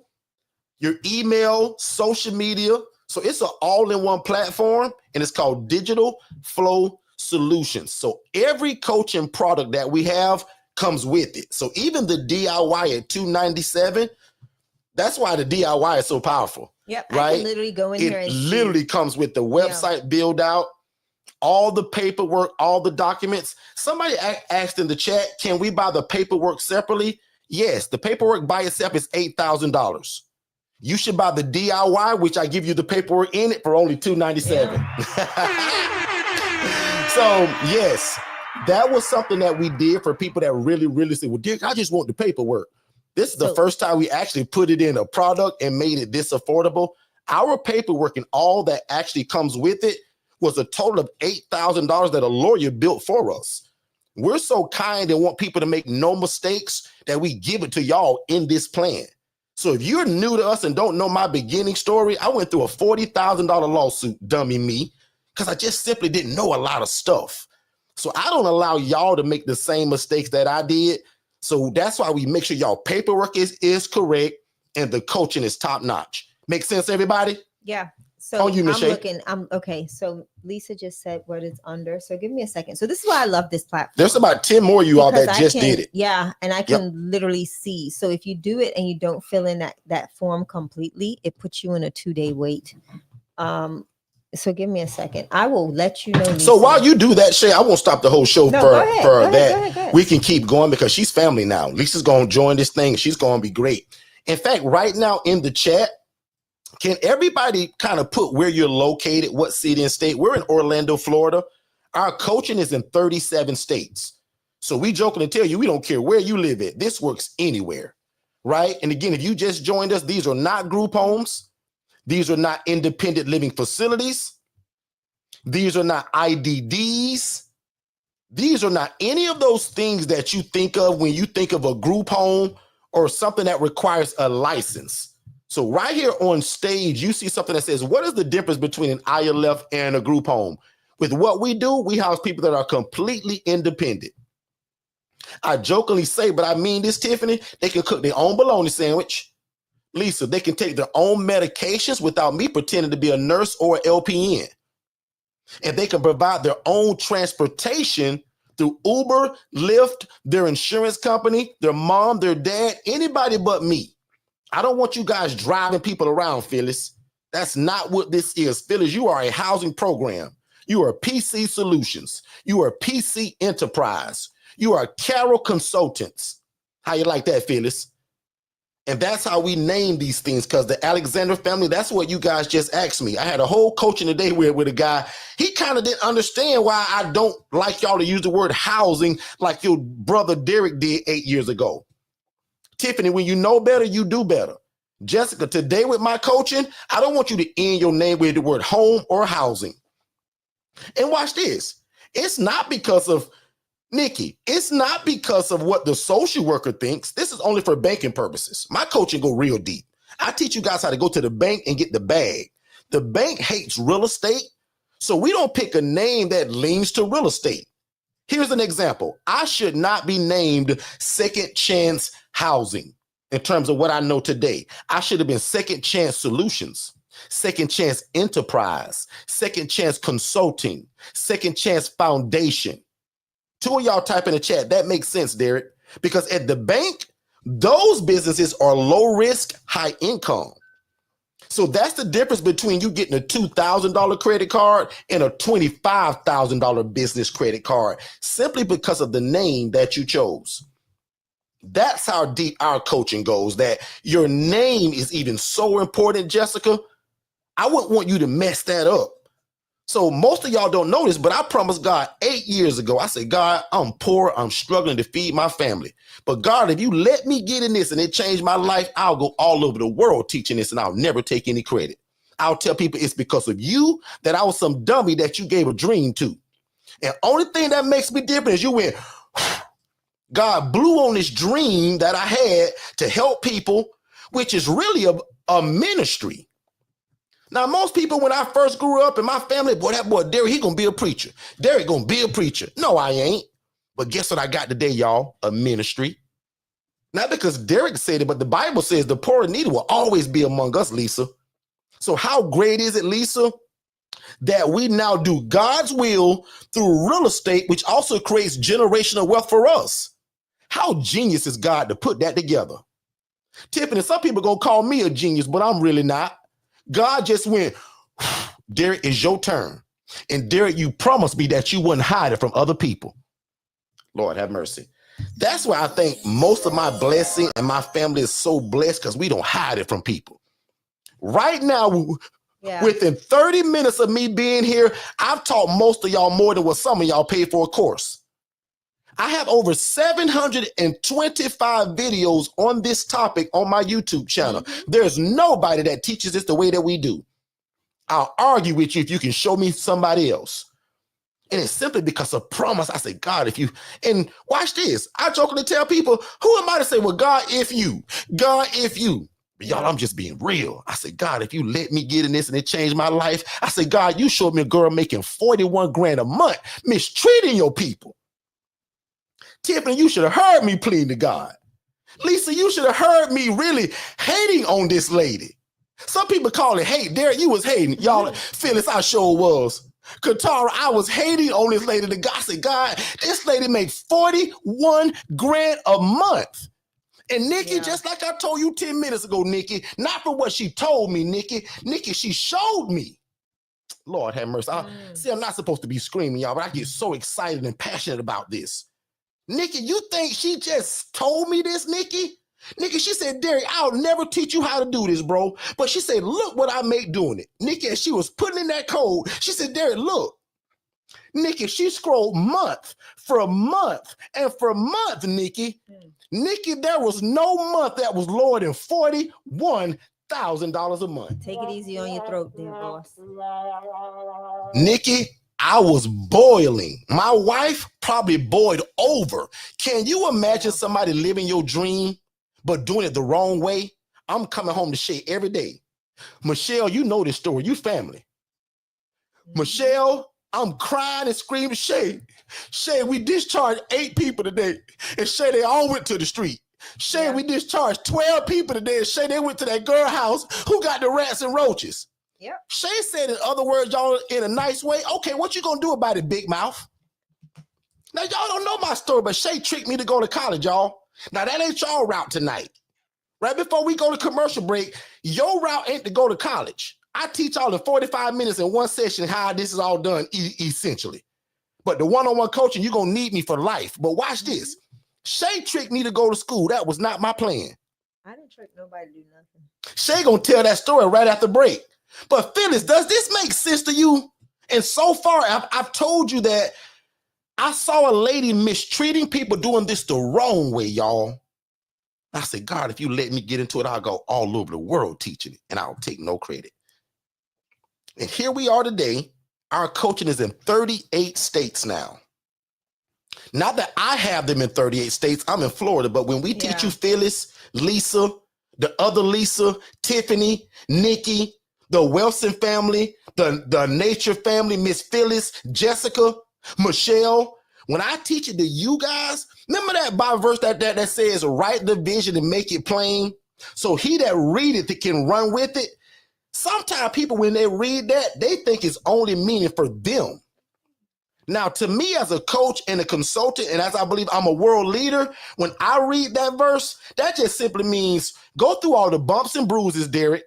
your email, social media. So it's an all-in-one platform, and it's called Digital Flow Solutions. So every coaching product that we have comes with it. So even the DIY at $297, that's why the DIY is so powerful. Yep, right? I can literally go in here and literally comes with the website build out, all the paperwork, all the documents. Somebody asked in the chat, can we buy the paperwork separately? Yes, the paperwork by itself is $8,000. You should buy the DIY, which I give you the paperwork in it for only $297. So yes, that was something that we did for people that really said, well, Dick, I just want the paperwork. This is the first time we actually put it in a product and made it this affordable. Our paperwork and all that actually comes with it was a total of $8,000 that a lawyer built for us. We're so kind and want people to make no mistakes that we give it to y'all in this plan. So if you're new to us and don't know my beginning story, I went through a $40,000 lawsuit, dummy me, because I just simply didn't know a lot of stuff. So I don't allow y'all to make the same mistakes that I did. So that's why we make sure y'all paperwork is correct and the coaching is top notch. Make sense, everybody? Yeah. So on you, Michelle. Okay. So Lisa just said what it's under. So give me a second. So this is why I love this platform. There's about 10 more of you all that just did it. Yeah. And I can literally see. So if you do it and you don't fill in that form completely, it puts you in a 2-day wait. So give me a second. I will let you know. Lisa. So while you do that, Shay, I won't stop the whole show for that. We can keep going because she's family now. Lisa's going to join this thing. She's going to be great. In fact, right now in the chat, can everybody kind of put where you're located, what city and state? We're in Orlando, Florida. Our coaching is in 37 states. So we jokingly tell you, we don't care where you live at. This works anywhere, right? And again, if you just joined us, these are not group homes. These are not independent living facilities. These are not IDDs. These are not any of those things that you think of when you think of a group home or something that requires a license. So right here on stage, you see something that says, what is the difference between an ILF and a group home? With what we do, we house people that are completely independent. I jokingly say, but I mean this, Tiffany, they can cook their own bologna sandwich. Lisa, they can take their own medications without me pretending to be a nurse or an LPN. And they can provide their own transportation through Uber, Lyft, their insurance company, their mom, their dad, anybody but me. I don't want you guys driving people around, Phyllis. That's not what this is. Phyllis, you are a housing program. You are PC Solutions. You are PC Enterprise. You are Carroll Consultants. How you like that, Phyllis? And that's how we name these things, because the Alexander family, that's what you guys just asked me. I had a whole coaching today with a guy. He kind of didn't understand why I don't like y'all to use the word housing like your brother Derek did 8 years ago. Tiffany, when you know better, you do better. Jessica, today with my coaching, I don't want you to end your name with the word home or housing. And watch this. It's not because of Nikki, it's not because of what the social worker thinks. This is only for banking purposes. My coaching go real deep. I teach you guys how to go to the bank and get the bag. The bank hates real estate, so we don't pick a name that leans to real estate. Here's an example. I should not be named Second Chance Housing in terms of what I know today. I should have been Second Chance Solutions, Second Chance Enterprise, Second Chance Consulting, Second Chance Foundation. Two of y'all type in the chat. That makes sense, Derek, because at the bank, those businesses are low risk, high income. So that's the difference between you getting a $2,000 credit card and a $25,000 business credit card, simply because of the name that you chose. That's how deep our coaching goes, that your name is even so important, Jessica. I wouldn't want you to mess that up. So most of y'all don't know this, but I promised God 8 years ago, I said, God, I'm poor. I'm struggling to feed my family. But God, if you let me get in this and it changed my life, I'll go all over the world teaching this and I'll never take any credit. I'll tell people it's because of you that I was some dummy that you gave a dream to. And only thing that makes me different is you went, God blew on this dream that I had to help people, which is really a ministry. Now, most people, when I first grew up in my family, boy, that boy, Derek, he gonna be a preacher. Derek gonna be a preacher. No, I ain't. But guess what I got today, y'all? A ministry. Not because Derek said it, but the Bible says the poor and needy will always be among us, Lisa. So how great is it, Lisa, that we now do God's will through real estate, which also creates generational wealth for us? How genius is God to put that together? Tiffany, some people gonna call me a genius, but I'm really not. God just went, Derek, it's your turn. And Derek, you promised me that you wouldn't hide it from other people. Lord have mercy. That's why I think most of my blessing and my family is so blessed, because we don't hide it from people. Right now, within 30 minutes of me being here, I've taught most of y'all more than what some of y'all paid for a course. I have over 725 videos on this topic on my YouTube channel. There's nobody that teaches this the way that we do. I'll argue with you if you can show me somebody else. And it's simply because of promise. I say, God, if you, and watch this. I jokingly tell people, who am I to say, well, God, if you, but y'all, I'm just being real. I say, God, if you let me get in this and it changed my life, I say, God, you showed me a girl making 41 grand a month, mistreating your people. Tiffany, you should have heard me pleading to God. Lisa, you should have heard me really hating on this lady. Some people call it hate. Derek, you was hating. Y'all, Phyllis, I sure was. Katara, I was hating on this lady. I said, God, this lady made 41 grand a month. And Nikki, just like I told you 10 minutes ago, Nikki, not for what she told me, Nikki, she showed me. Lord have mercy. See, I'm not supposed to be screaming, y'all, but I get so excited and passionate about this. Nikki, you think she just told me this, Nikki? Nikki, she said, Derek, I'll never teach you how to do this, bro. But she said, look what I make doing it. Nikki, as she was putting in that code, she said, Derek, look. Nikki, she scrolled month for month. And for month, Nikki, there was no month that was lower than $41,000 a month. Take it easy on your throat there, boss. Nikki, I was boiling. My wife probably boiled over. Can you imagine somebody living your dream, but doing it the wrong way? I'm coming home to Shay every day. Michelle, you know this story. You family. Michelle, I'm crying and screaming, Shay, we discharged 8 people today. And Shay, they all went to the street. Shay, we discharged 12 people today. And Shay, they went to that girl house who got the rats and roaches. Yep. Shay said, in other words, y'all, in a nice way, okay, what you gonna do about it, big mouth? Now, y'all don't know my story, but Shay tricked me to go to college, y'all. Now, that ain't y'all route tonight. Right before we go to commercial break, your route ain't to go to college. I teach y'all in 45 minutes in one session how this is all done, essentially. But the one-on-one coaching, you're gonna need me for life. But watch this. Shay tricked me to go to school. That was not my plan. I didn't trick nobody to do nothing. Shay gonna tell that story right after break. But Phyllis, does this make sense to you? And so far, I've told you that I saw a lady mistreating people doing this the wrong way, y'all. I said, God, if you let me get into it, I'll go all over the world teaching it, and I'll take no credit. And here we are today. Our coaching is in 38 states now. Not that I have them in 38 states. I'm in Florida, but when we teach you Phyllis, Lisa, the other Lisa, Tiffany, Nikki, the Wilson family, the Nature family, Miss Phyllis, Jessica, Michelle, when I teach it to you guys, remember that Bible verse that says, write the vision and make it plain, so he that readeth it can run with it. Sometimes people, when they read that, they think it's only meaning for them. Now, to me as a coach and a consultant, and as I believe I'm a world leader, when I read that verse, that just simply means go through all the bumps and bruises, Derek,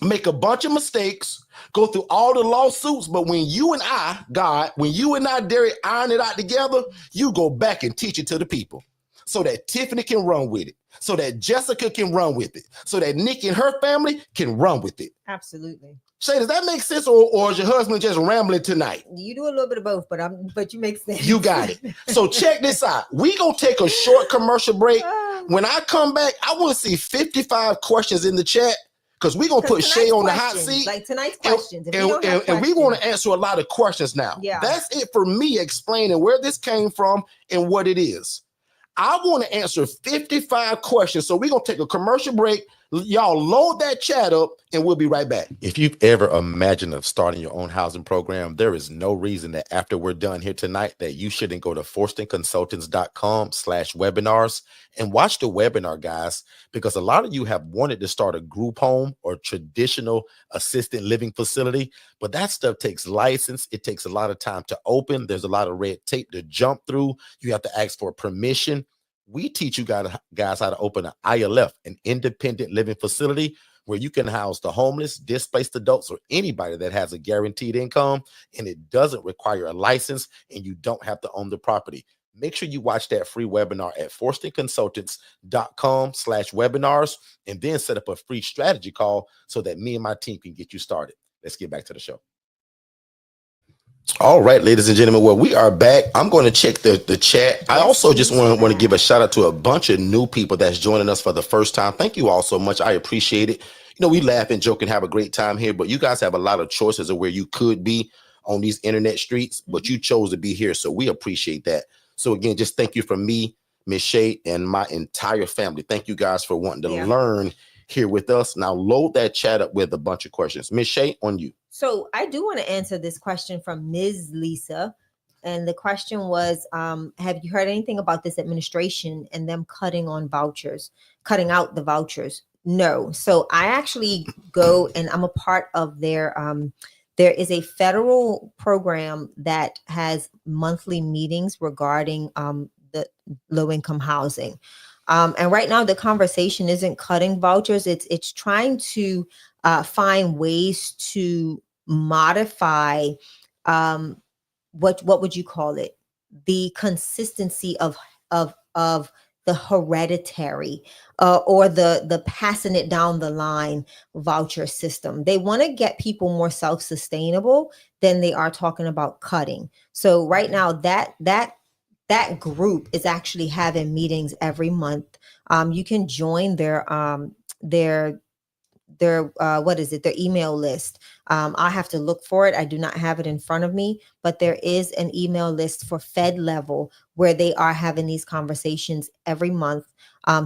make a bunch of mistakes, go through all the lawsuits, but when you and I, God, when you and I, Derek, iron it out together, you go back and teach it to the people so that Tiffany can run with it, so that Jessica can run with it, so that Nikki and her family can run with it. Absolutely. Shay, does that make sense, or is your husband just rambling tonight? You do a little bit of both, but you make sense. You got it. So check this out. We gonna take a short commercial break. When I come back, I want to see 55 questions in the chat, because we're gonna put Shay on the hot seat. Like tonight's questions. And we want to answer a lot of questions now. Yeah. That's it for me explaining where this came from and what it is. I want to answer 55 questions. So we're going to take a commercial break. Y'all load that chat up and we'll be right back. If you've ever imagined of starting your own housing program, there is no reason that after we're done here tonight that you shouldn't go to forstonconsultants.com/webinars and watch the webinar, guys, because a lot of you have wanted to start a group home or traditional assisted living facility, but that stuff takes license. It takes a lot of time to open. There's a lot of red tape to jump through. You have to ask for permission. We teach you guys how to open an ILF, an independent living facility, where you can house the homeless, displaced adults, or anybody that has a guaranteed income, and it doesn't require a license, and you don't have to own the property. Make sure you watch that free webinar at forstonconsultants.com/webinars, and then set up a free strategy call so that me and my team can get you started. Let's get back to the show. All right, ladies and gentlemen, well, we are back. I'm going to check the chat. I also just want to give a shout out to a bunch of new people that's joining us for the first time. Thank you all so much. I appreciate it. You know, we laugh and joke and have a great time here, but you guys have a lot of choices of where you could be on these internet streets, but you chose to be here. So we appreciate that. So again, just thank you from me, Miss Shay, and my entire family. Thank you guys for wanting to learn here with us. Now load that chat up with a bunch of questions. Miss Shay, on you. So I do want to answer this question from Ms. Lisa. And the question was, have you heard anything about this administration and them cutting out the vouchers? No. So I actually go and I'm a part of their, there is a federal program that has monthly meetings regarding the low-income housing. And right now the conversation isn't cutting vouchers. It's trying to find ways to modify what would you call it? The consistency of the hereditary or the passing it down the line voucher system. They want to get people more self-sustainable than they are talking about cutting. So right now that group is actually having meetings every month. You can join their email list. I have to look for it. I do not have it in front of me, but there is an email list for Fed level where they are having these conversations every month,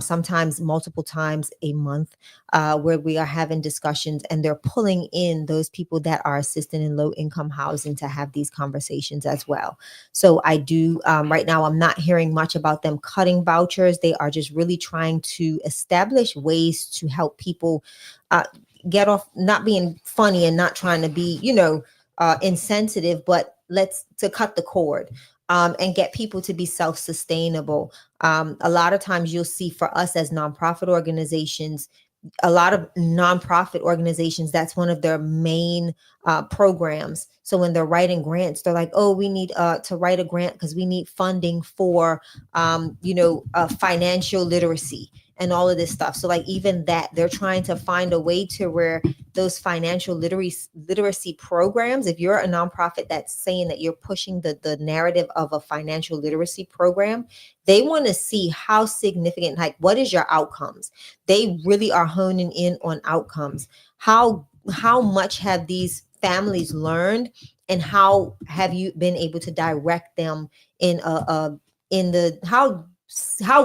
sometimes multiple times a month, where we are having discussions and they're pulling in those people that are assisting in low income housing to have these conversations as well. So I do, right now, I'm not hearing much about them cutting vouchers. They are just really trying to establish ways to help people get off not being funny and not trying to be, insensitive, but to cut the cord and get people to be self-sustainable. A lot of times you'll see for us as nonprofit organizations, a lot of nonprofit organizations, that's one of their main programs. So when they're writing grants, they're like, oh, we need to write a grant because we need funding for, financial literacy. and all of this stuff. So like even that, they're trying to find a way to where those financial literacy programs, if you're a nonprofit that's saying that you're pushing the narrative of a financial literacy program, they want to see how significant, like what is your outcomes? They really are honing in on outcomes. How much have these families learned, and how have you been able to direct them in how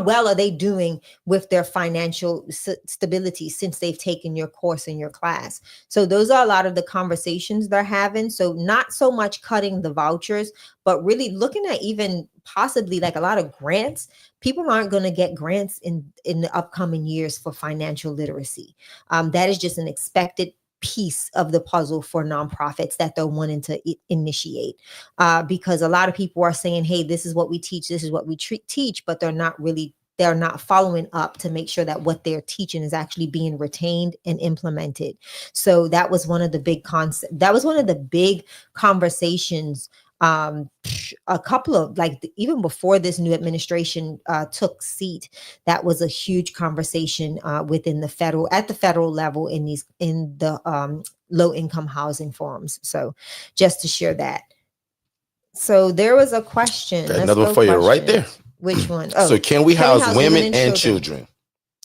well are they doing with their financial stability since they've taken your course in your class? So those are a lot of the conversations they're having. So not so much cutting the vouchers, but really looking at even possibly like a lot of grants. People aren't going to get grants in the upcoming years for financial literacy. That is just an expected piece of the puzzle for nonprofits that they're wanting to initiate, because a lot of people are saying, hey, this is what we teach, this is what we teach, but they're not following up to make sure that what they're teaching is actually being retained and implemented. So that was one of the big conversations, a couple of even before this new administration took seat. That was a huge conversation at the federal level in the low income housing forums. So just to share that. So there was a question. Another one for you right there. Which one? So can we house women and children?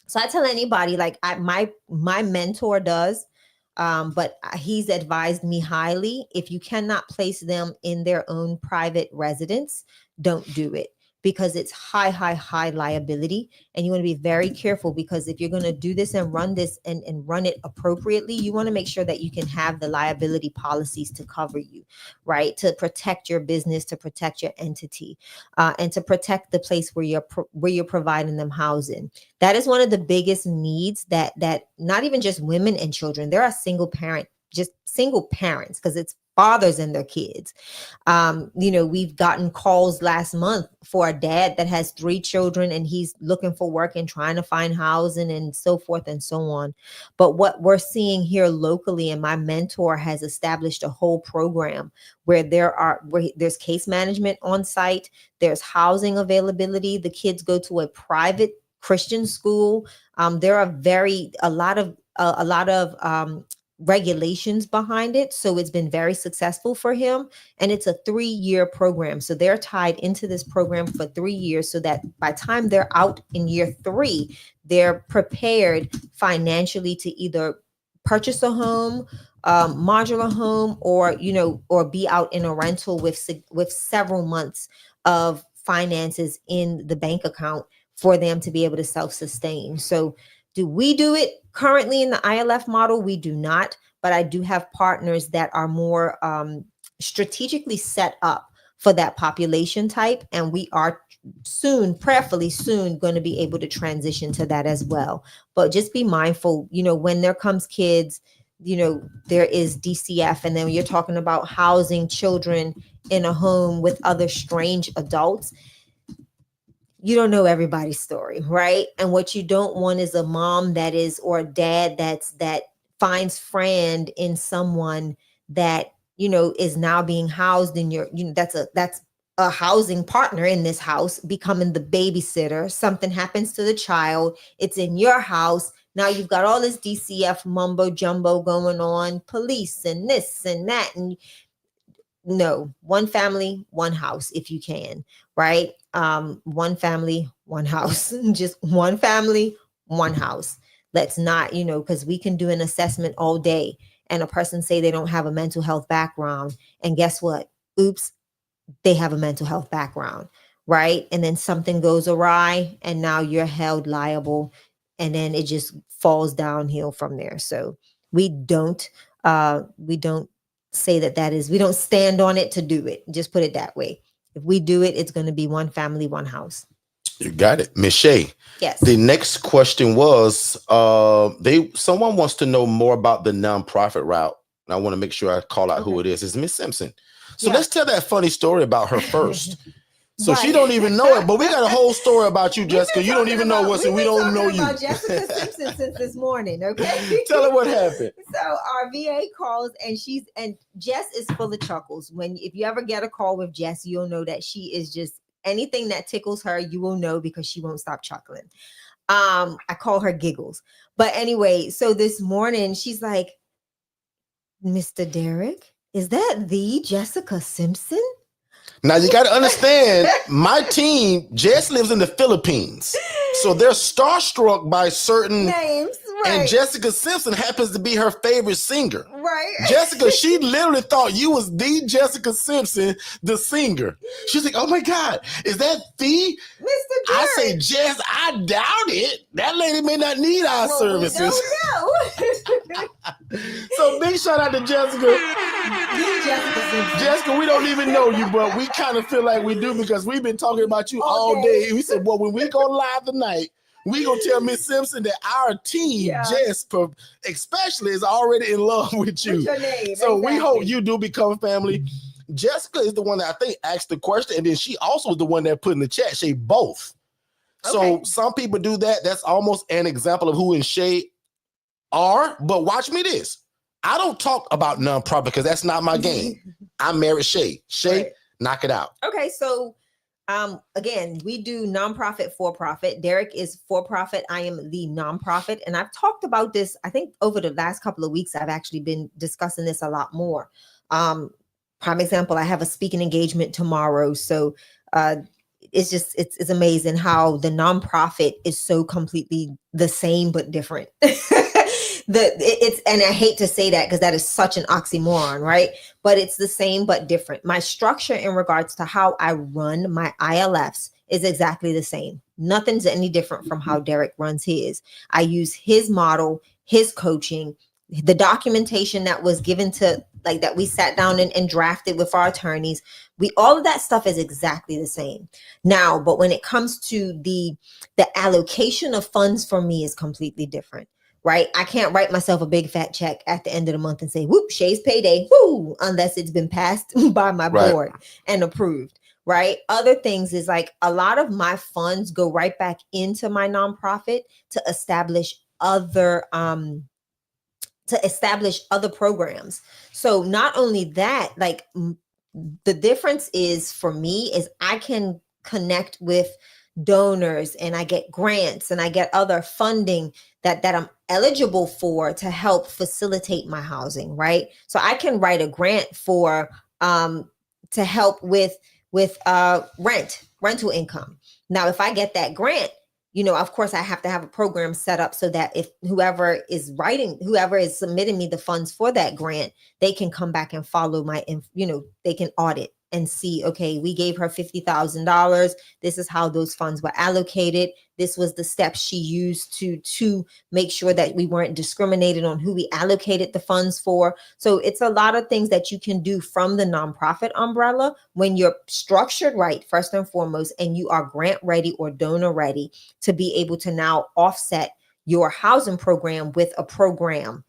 So I tell anybody, like my mentor does, but he's advised me highly, if you cannot place them in their own private residence, don't do it, because it's high liability. And you want to be very careful, because if you're going to do this and run this and run it appropriately, you want to make sure that you can have the liability policies to cover you, right? To protect your business, to protect your entity, and to protect the place where you're providing them housing. That is one of the biggest needs that not even just women and children. There are single parents, because it's fathers and their kids. We've gotten calls last month for a dad that has 3 children, and he's looking for work and trying to find housing and so forth and so on. But what we're seeing here locally, and my mentor has established a whole program where there's case management on site, there's housing availability. The kids go to a private Christian school. There are a lot of regulations behind it. So it's been very successful for him. And it's a 3-year program. So they're tied into this program for 3 years, so that by the time they're out in year 3, they're prepared financially to either purchase a home, modular home, or be out in a rental with several months of finances in the bank account for them to be able to self-sustain. So do we do it currently in the ILF model? We do not, but I do have partners that are more strategically set up for that population type. And we are prayerfully soon, going to be able to transition to that as well. But just be mindful, when there comes kids, there is DCF, and then you're talking about housing children in a home with other strange adults. You don't know everybody's story, right? And what you don't want is a mom or a dad that finds friend in someone that, is now being housed in that's a housing partner in this house, becoming the babysitter. Something happens to the child. It's in your house. Now you've got all this DCF mumbo jumbo going on, police and this and that. And no, one family, one house, if you can, right? One family, one house, just one family, one house. Let's not, because we can do an assessment all day and a person say they don't have a mental health background. And guess what? Oops, they have a mental health background, right? And then something goes awry and now you're held liable, and then it just falls downhill from there. So we don't say that is, we don't stand on it to do it. Just put it that way. If we do it, it's going to be one family, one house. You got it. Ms. Shea. Yes. The next question was, someone wants to know more about the nonprofit route. And I want to make sure I call out who it is. It's Miss Simpson. So let's tell that funny story about her first. So she don't even know it, but we got a whole story about you, Jessica. You don't even know what's, we don't know you. About Jessica Simpson since this morning, okay? Tell her what happened. So our VA calls, and Jess is full of chuckles. If you ever get a call with Jess, you'll know that she is just, anything that tickles her, you will know, because she won't stop chuckling. I call her Giggles. But anyway, so this morning she's like, Mr. Derek, is that the Jessica Simpson? Now you got to understand, my team, Jess lives in the Philippines. So they're starstruck by certain names. Right. And Jessica Simpson happens to be her favorite singer. Right. Jessica, she literally thought you was the Jessica Simpson, the singer. She's like, oh my God, is that the? Mr. Derek. I say, Jess, I doubt it. That lady may not need our services. We don't know. So big shout out to Jessica. Jessica, we don't even know you, but we kind of feel like we do because we've been talking about you all day. We said, well, when we go live tonight, we gonna tell Miss Simpson that our team, Jess, especially, is already in love with you. What's your name? So we hope you do become family. Jessica is the one that I think asked the question, and then she also is the one that put in the chat. Shay both. So some people do that. That's almost an example of who and Shay are. But watch me this. I don't talk about nonprofit because that's not my game. I married Shay. Shay, knock it out. Okay, so again, we do nonprofit, for-profit. Derek is for-profit. I am the nonprofit. And I've talked about this, I think over the last couple of weeks, I've actually been discussing this a lot more. Prime example, I have a speaking engagement tomorrow. So it's amazing how the nonprofit is so completely the same, but different. And I hate to say that because that is such an oxymoron, right? But it's the same but different. My structure in regards to how I run my ILFs is exactly the same. Nothing's any different from how Derek runs his. I use his model, his coaching, the documentation that was given to, like, that we sat down and drafted with our attorneys. All of that stuff is exactly the same. Now, but when it comes to the allocation of funds for me is completely different. Right? I can't write myself a big fat check at the end of the month and say, whoop, Shay's payday, whoo, unless it's been passed by my board and approved. Right? Other things is like a lot of my funds go right back into my nonprofit to establish other programs. So not only that, like the difference is for me is I can connect with donors and I get grants and I get other funding that I'm eligible for to help facilitate my housing, right? So I can write a grant for to help with rental income. Now, if I get that grant, of course I have to have a program set up so that if whoever is submitting me the funds for that grant, they can come back and follow they can audit and see, okay, we gave her $50,000. This is how those funds were allocated. This was the steps she used to make sure that we weren't discriminated on who we allocated the funds for. So it's a lot of things that you can do from the nonprofit umbrella when you're structured right, first and foremost, and you are grant ready or donor ready to be able to now offset your housing program with a program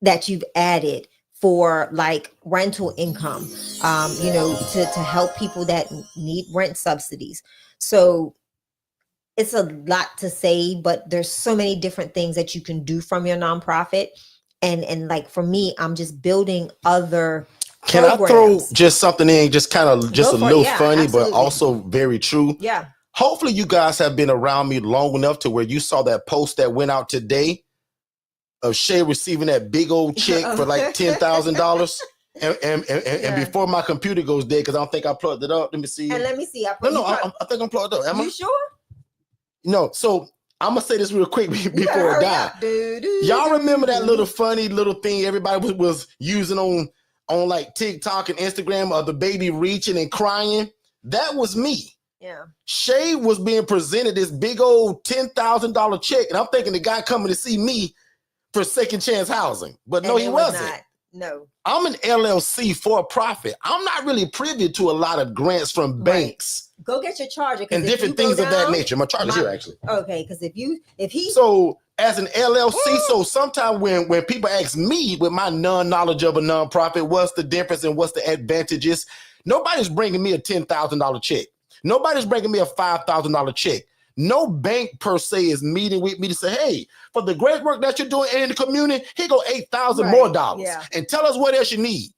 that you've added for like rental income, to help people that need rent subsidies. So it's a lot to say, but there's so many different things that you can do from your nonprofit. And like for me, I'm just building other programs. Can I throw just something in, just a little funny, absolutely. but also very true? Yeah. Hopefully you guys have been around me long enough to where you saw that post that went out today of Shay receiving that big old check for like $10,000. And before my computer goes dead, because I don't think I plugged it up. Let me see. And let me see. I think I'm plugged up. You sure? No. So I'm going to say this real quick before it dies. Y'all remember that little funny little thing everybody was using on like TikTok and Instagram of the baby reaching and crying? That was me. Yeah. Shay was being presented this big old $10,000 check. And I'm thinking the guy coming to see me for second chance housing. But no, he wasn't. No. I'm an LLC for profit. I'm not really privy to a lot of grants from banks. Go get your charger. And different things of that nature. My charger's here, actually. Okay, because So as an LLC, so sometimes when people ask me with my non-knowledge of a nonprofit, what's the difference and what's the advantages? Nobody's bringing me a $10,000 check. Nobody's bringing me a $5,000 check. No bank per se is meeting with me to say, hey, for the great work that you're doing in the community, here go $8,000 more dollars and tell us what else you need.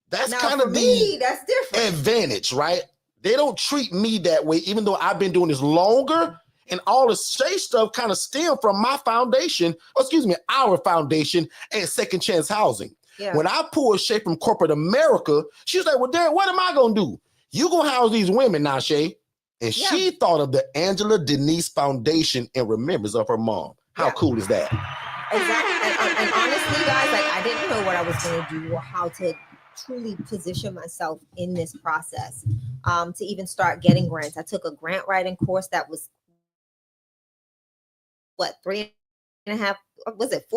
That's kind of that's different advantage, right? They don't treat me that way, even though I've been doing this longer And all the Shay stuff kind of stemmed from my foundation, our foundation at Second Chance Housing. Yeah. When I pulled Shay from corporate America, she was like, well, Derek, what am I going to do? You going to house these women now, Shay. And she thought of the Angela Denise Foundation in remembrance of her mom. How cool is that? Exactly. And honestly, guys, like I didn't know what I was going to do or how to truly position myself in this process to even start getting grants. I took a grant writing course that was 4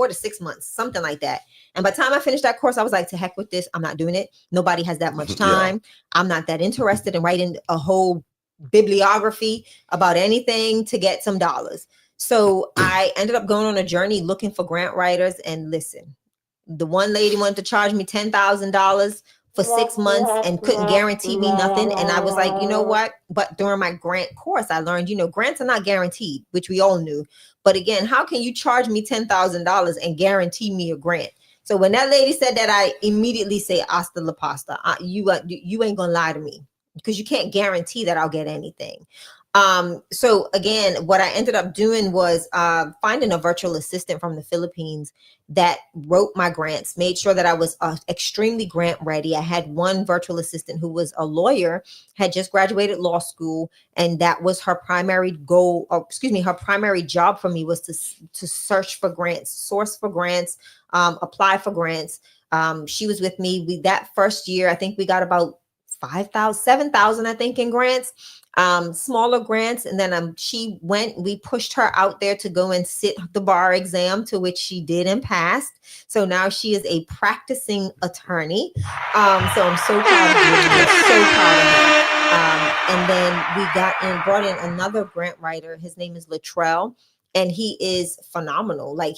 to 6 months, something like that. And by the time I finished that course, I was like, to heck with this. I'm not doing it. Nobody has that much time. I'm not that interested in writing a whole bibliography about anything to get some dollars. So I ended up going on a journey looking for grant writers. And listen, the one lady wanted to charge me $10,000 for 6 months and couldn't guarantee me nothing. And I was like, you know what? But during my grant course, I learned, grants are not guaranteed, which we all knew. But again, how can you charge me $10,000 and guarantee me a grant? So when that lady said that, I immediately say, hasta la pasta. You ain't gonna lie to me, because you can't guarantee that I'll get anything. So again, what I ended up doing was finding a virtual assistant from the Philippines that wrote my grants, made sure that I was extremely grant ready. I had one virtual assistant who was a lawyer, had just graduated law school, and that was her primary goal, her primary job for me was to search for grants, source for grants, apply for grants. She was with me. That first year, I think we got about 5,000, 7,000, I think, in grants, smaller grants. And then we pushed her out there to go and sit the bar exam, to which she did and passed. So now she is a practicing attorney. So I'm so proud of her. So proud of her. And then we brought in another grant writer. His name is Latrell, and he is phenomenal. Like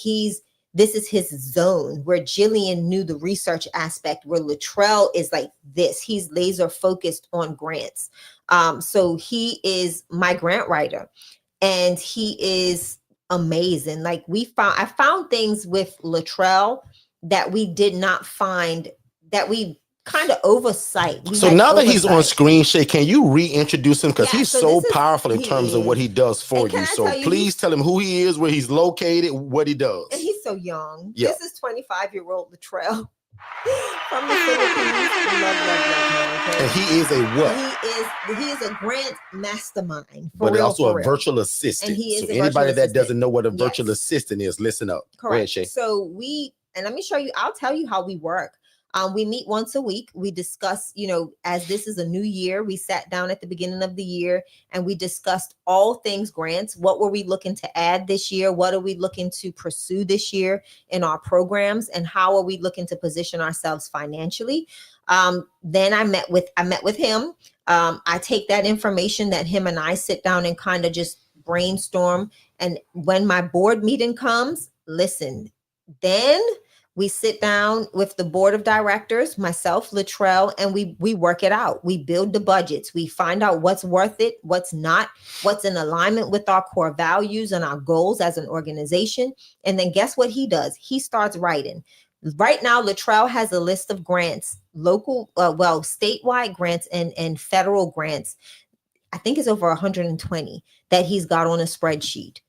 this is his zone, where Jillian knew the research aspect, where Latrell is like this. He's laser focused on grants. So he is my grant writer, and he is amazing. Like I found things with Latrell that we did not find, that we kind of oversight. So now that he's on screen, Shay, can you reintroduce him? Because he's so powerful in terms of what he does for you. So please tell him who he is, where he's located, what he does. And he's so young. Yeah. This is 25-year-old Latrell from the Philippines. Love, and he is a what? He is a grant mastermind. But also a virtual assistant. And he is so anybody that doesn't know what a virtual assistant is, listen up. Correct. Ahead, Shay. So let me show you, I'll tell you how we work. We meet once a week. We discuss, as this is a new year, we sat down at the beginning of the year and we discussed all things grants. What were we looking to add this year? What are we looking to pursue this year in our programs? And how are we looking to position ourselves financially? Then I met with him. I take that information that him and I sit down and kind of just brainstorm. And when my board meeting comes, listen, then we sit down with the board of directors, myself, Latrell, and we work it out. We build the budgets. We find out what's worth it, what's not, what's in alignment with our core values and our goals as an organization. And then guess what he does? He starts writing. Right now, Latrell has a list of grants, statewide grants and federal grants. I think it's over 120 that he's got on a spreadsheet.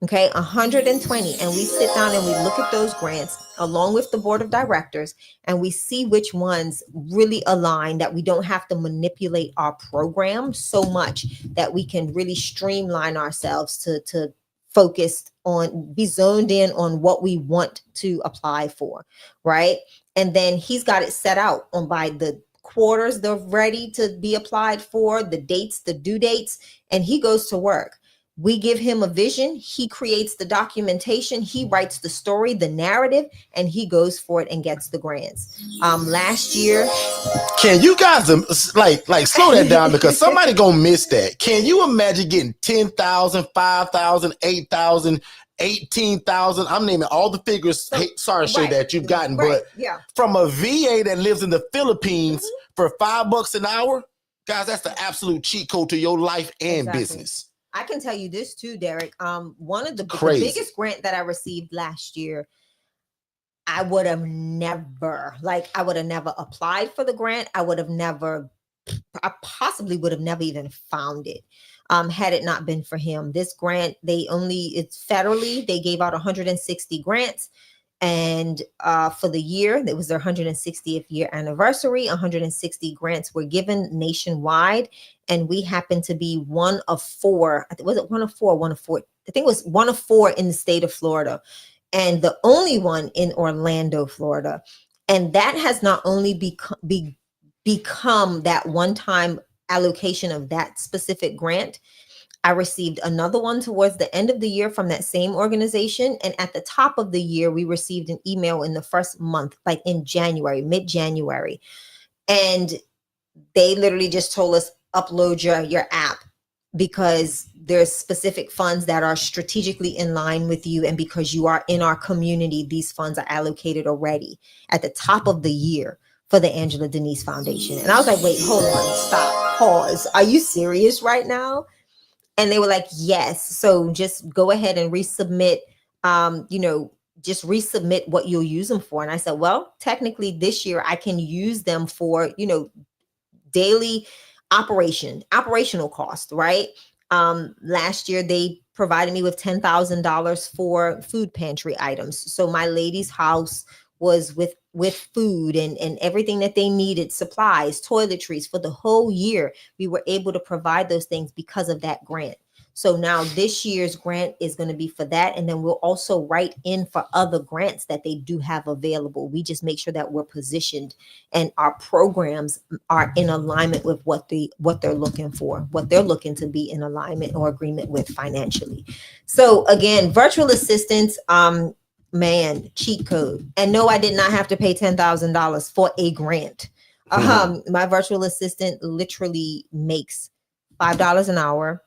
Okay, 120. And we sit down and we look at those grants along with the board of directors, and we see which ones really align, that we don't have to manipulate our program so much, that we can really streamline ourselves to focus on, be zoned in on what we want to apply for, right? And then he's got it set out on by the quarters they're ready to be applied for, the dates, the due dates, and he goes to work. We give him a vision. He creates the documentation. He writes the story, the narrative, and he goes for it and gets the grants. Last year, can you guys like slow that down, because somebody gonna miss that. Can you imagine getting 10,000, 5,000, 8,000, 18,000? I'm naming all the figures. Sorry, Shay, that you've gotten, but from a VA that lives in the Philippines for $5 an hour, guys, that's the absolute cheat code to your life and business. I can tell you this too, Derek. One of the biggest grant that I received last year, I would have never applied for the grant. I would have never I possibly would have never even found it had it not been for him. This grant, it's federally, they gave out 160 grants. And for the year, it was their 160th year anniversary. 160 grants were given nationwide. And we happened to be one of four. Was it one of four? One of four. I think it was one of four in the state of Florida. And the only one in Orlando, Florida. And that has not only become that one-time allocation of that specific grant. I received another one towards the end of the year from that same organization. And at the top of the year, we received an email in the first month, like in January, mid-January. And they literally just told us, upload your app, because there's specific funds that are strategically in line with you. And because you are in our community, these funds are allocated already at the top of the year for the Angela Denise Foundation. And I was like, wait, hold on, stop, pause. Are you serious right now? And they were like, yes. So just go ahead and resubmit, just resubmit what you'll use them for. And I said, well, technically this year I can use them for, daily operational cost, right? Last year they provided me with $10,000 for food pantry items. So my lady's house was with food and everything that they needed, supplies, toiletries for the whole year. We were able to provide those things because of that grant. So now this year's grant is going to be for that. And then we'll also write in for other grants that they do have available. We just make sure that we're positioned and our programs are in alignment with what they're looking for, what they're looking to be in alignment or agreement with financially. So again, virtual assistants, cheat code. And no, I did not have to pay $10,000 for a grant. My virtual assistant literally makes $5 an hour.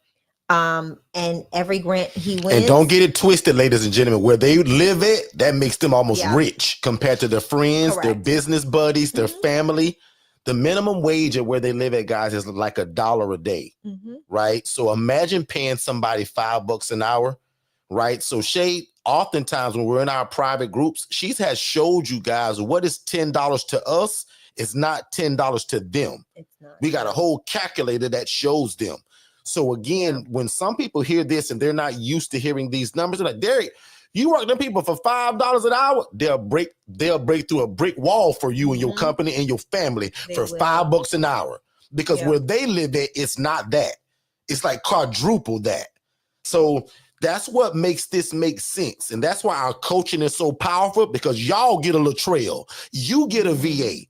And every grant he wins. And don't get it twisted, ladies and gentlemen, where they live at, that makes them almost rich compared to their friends, their business buddies, their family. The minimum wage at where they live at, guys, is like $1 a day, right? So imagine paying somebody $5 an hour, right? So Shay, oftentimes when we're in our private groups, she has showed you guys what is $10 to us is not $10 to them. It's not. We got a whole calculator that shows them. So again, when some people hear this and they're not used to hearing these numbers, they're like, Derek, you work them people for $5 an hour, they'll break through a brick wall for you and your company and your family for $5 an hour. Because where they live at, it's not that. It's like quadruple that. So that's what makes this make sense. And that's why our coaching is so powerful, because y'all get a Latrell, you get a VA.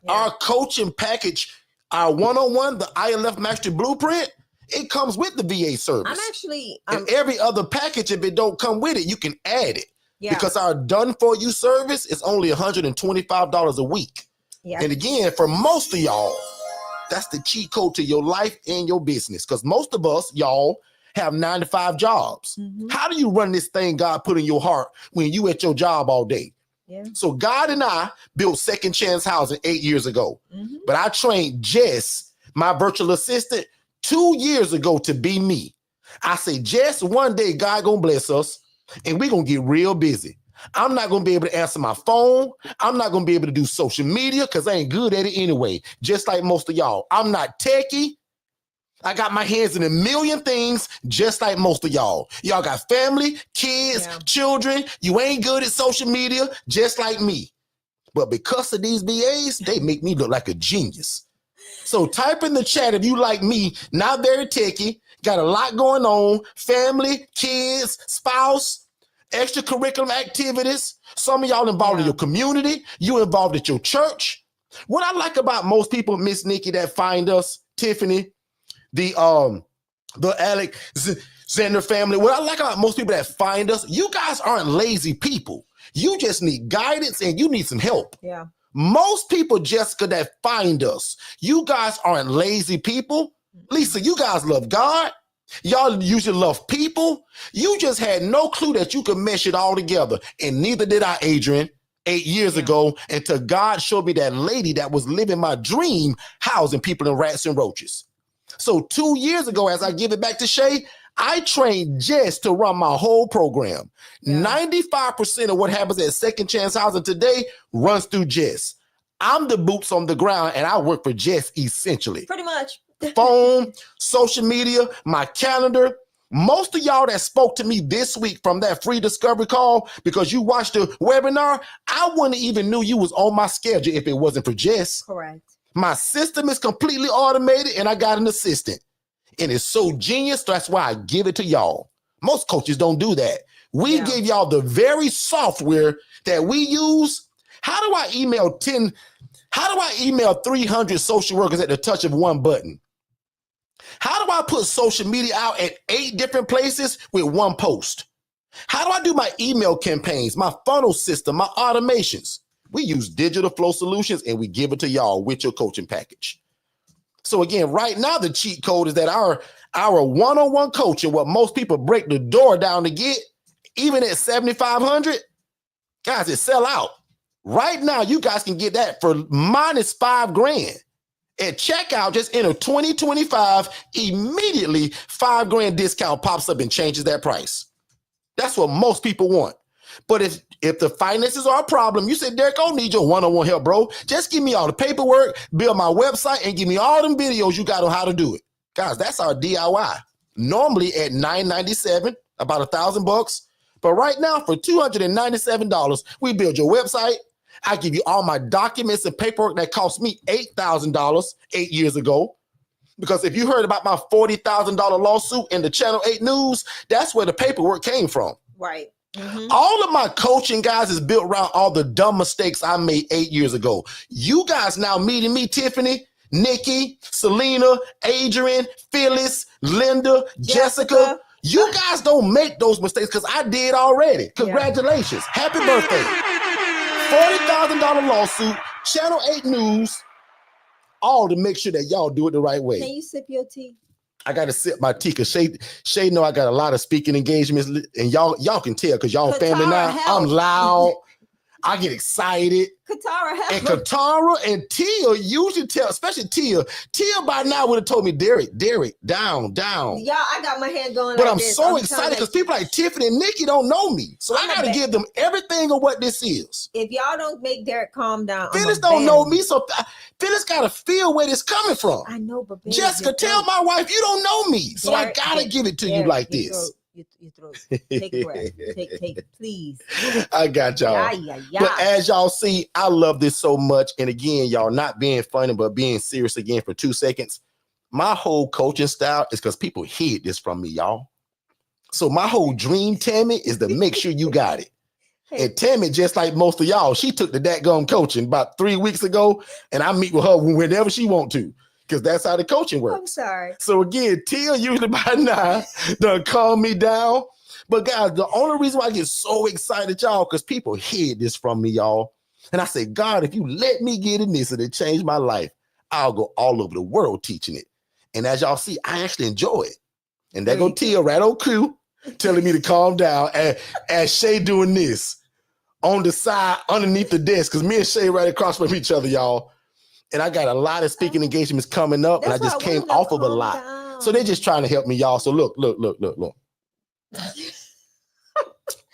Our coaching package, our one-on-one, the ILF Mastery Blueprint, it comes with the VA service. I'm actually and every other package, if it don't come with it, you can add it. Because our done for you service is only $125 a week. And again, for most of y'all, that's the cheat code to your life and your business. Because most of us, y'all, have 9 to 5 jobs. How do you run this thing God put in your heart when you at your job all day? So God and I built Second Chance Housing 8 years ago. But I trained Jess, my virtual assistant, 2 years ago to be me. I say, Jess, one day God gonna bless us and we're gonna get real busy. I'm not gonna be able to answer my phone. I'm not gonna be able to do social media because I ain't good at it anyway. Just like most of y'all. I'm not techie. I got my hands in a million things, just like most of y'all. Y'all got family, kids, children. You ain't good at social media, just like me. But because of these VAs, they make me look like a genius. So type in the chat if you like me, not very techie, got a lot going on, family, kids, spouse, extracurricular activities. Some of y'all involved in your community, you involved at your church. What I like about most people, Miss Nikki, that find us, Tiffany, the Alexander family, what I like about most people that find us, you guys aren't lazy people. You just need guidance and you need some help. Most people, Jessica, that find us, you guys aren't lazy people. Lisa, you guys love God. Y'all usually love people. You just had no clue that you could mesh it all together. And neither did I, Adrian, 8 years ago, until God showed me that lady that was living my dream, housing people in rats and roaches. So 2 years ago, as I give it back to Shay, I trained Jess to run my whole program. 95% of what happens at Second Chance Housing today runs through Jess. I'm the boots on the ground, and I work for Jess essentially. Pretty much. Phone, social media, my calendar. Most of y'all that spoke to me this week from that free discovery call because you watched the webinar, I wouldn't even knew you was on my schedule if it wasn't for Jess. Correct. My system is completely automated, and I got an assistant. And it's so genius, that's why I give it to y'all. Most coaches don't do that. We give y'all the very software that we use. How do I email 300 social workers at the touch of one button? How do I put social media out at 8 different places with one post? How do I do my email campaigns, my funnel system, my automations? We use digital flow solutions, and we give it to y'all with your coaching package. So again, right now, the cheat code is that our one-on-one coaching, what most people break the door down to get, even at $7,500, guys, it sell out. Right now, you guys can get that for minus $5,000. At checkout, just enter 2025, immediately $5,000 discount pops up and changes that price. That's what most people want. But if the finances are a problem, you say, Derek, I don't need your one-on-one help, bro. Just give me all the paperwork, build my website, and give me all them videos you got on how to do it. Guys, that's our DIY. Normally at $997, about $1,000. But right now, for $297, we build your website. I give you all my documents and paperwork that cost me $8,000 8 years ago. Because if you heard about my $40,000 lawsuit in the Channel 8 News, that's where the paperwork came from. Right. Mm-hmm. All of my coaching, guys, is built around all the dumb mistakes I made 8 years ago. You guys now meeting me, Tiffany, Nikki, Selena, Adrian, Phyllis, Linda, Jessica. You guys don't make those mistakes because I did already. Congratulations. Happy birthday. $40,000 lawsuit, Channel 8 News, all to make sure that y'all do it the right way. Can you sip your tea? I got to sip my tea because Shay know I got a lot of speaking engagements, and y'all can tell because y'all family now. Help. I'm loud. I get excited. Katara help. And Katara and Tia usually tell, especially Tia. Tia by now would have told me, Derek, down. Y'all, I got my hand going. But like I'm this. so excited because people like Tiffany and Nikki don't know me. So I got to give them everything of what this is. If y'all don't make Derek calm down, Phyllis don't know me, so Phyllis got to feel where this coming from. I know, but baby, Jessica, tell my wife you don't know me. So I got to give it to you like this. Your throat. Take a breath. Take, please. I got y'all. But as y'all see, I love this so much. And again, y'all, not being funny, but being serious again for 2 seconds. My whole coaching style is because people hid this from me, y'all. So my whole dream, Tammy, is to make sure you got it. And Tammy, just like most of y'all, she took the dadgum coaching about 3 weeks ago, and I meet with her whenever she want to. Because that's how the coaching works. I'm sorry. So again, Tia usually by now done calm me down. But guys, the only reason why I get so excited, y'all, because people hid this from me, y'all. And I say, God, if you let me get in this and it changed my life, I'll go all over the world teaching it. And as y'all see, I actually enjoy it. And there go Tia right on cue, telling me to calm down. And as Shay doing this on the side underneath the desk, because me and Shay right across from each other, y'all. And I got a lot of speaking engagements coming up, and I just came off of a lot. Down. So they're just trying to help me, y'all. So look.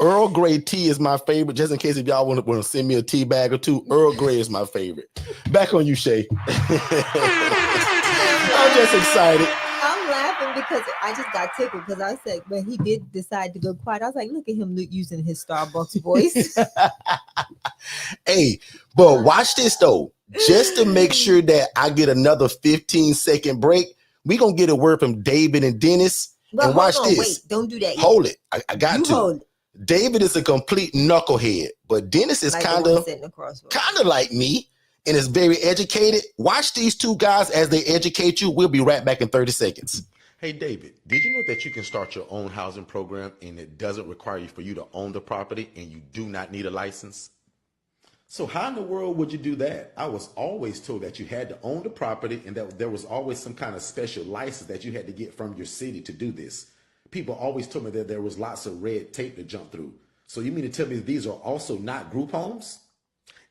Earl Grey tea is my favorite, just in case if y'all want to send me a tea bag or two. Earl Grey is my favorite. Back on you, Shay. I'm just excited. I'm laughing because I just got tickled because I said when he did decide to go quiet, I was like, look at him using his Starbucks voice. Hey, but watch this though. Just to make sure that I get another 15-second break, we're going to get a word from David and Dennis. Well, and watch this. Wait, don't do that yet. Hold it. I got to. Hold it. David is a complete knucklehead, but Dennis is kind of like me and is very educated. Watch these two guys as they educate you. We'll be right back in 30 seconds. Hey, David, did you know that you can start your own housing program and it doesn't require you for you to own the property and you do not need a license? So how in the world would you do that? I was always told that you had to own the property and that there was always some kind of special license that you had to get from your city to do this. People always told me that there was lots of red tape to jump through. So you mean to tell me these are also not group homes?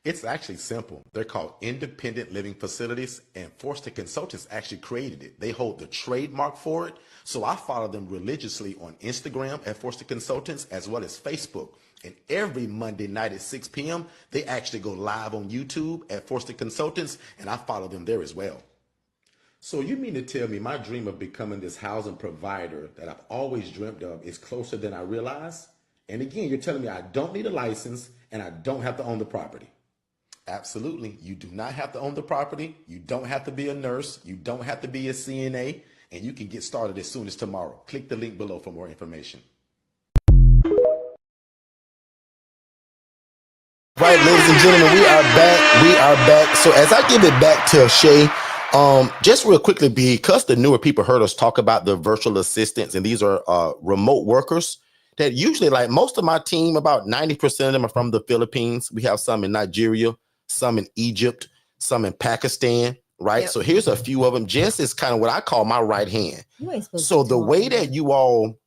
It's actually simple. They're called independent living facilities, and Forston Consultants actually created it. They hold the trademark for it. So I follow them religiously on Instagram at Forston Consultants as well as Facebook. And every Monday night at 6 p.m., they actually go live on YouTube at Forston Consultants, and I follow them there as well. So you mean to tell me my dream of becoming this housing provider that I've always dreamt of is closer than I realize? And again, you're telling me I don't need a license and I don't have to own the property. Absolutely. You do not have to own the property. You don't have to be a nurse. You don't have to be a CNA, and you can get started as soon as tomorrow. Click the link below for more information. Right, ladies and gentlemen, we are back. We are back. So as I give it back to Shay, just real quickly, because the newer people heard us talk about the virtual assistants, and these are remote workers that usually, like most of my team, about 90% of them are from the Philippines. We have some in Nigeria, some in Egypt, some in Pakistan, right? Yep. So here's a few of them. Jess is kind of what I call my right hand. You ain't supposed so to be the talking, way that you all,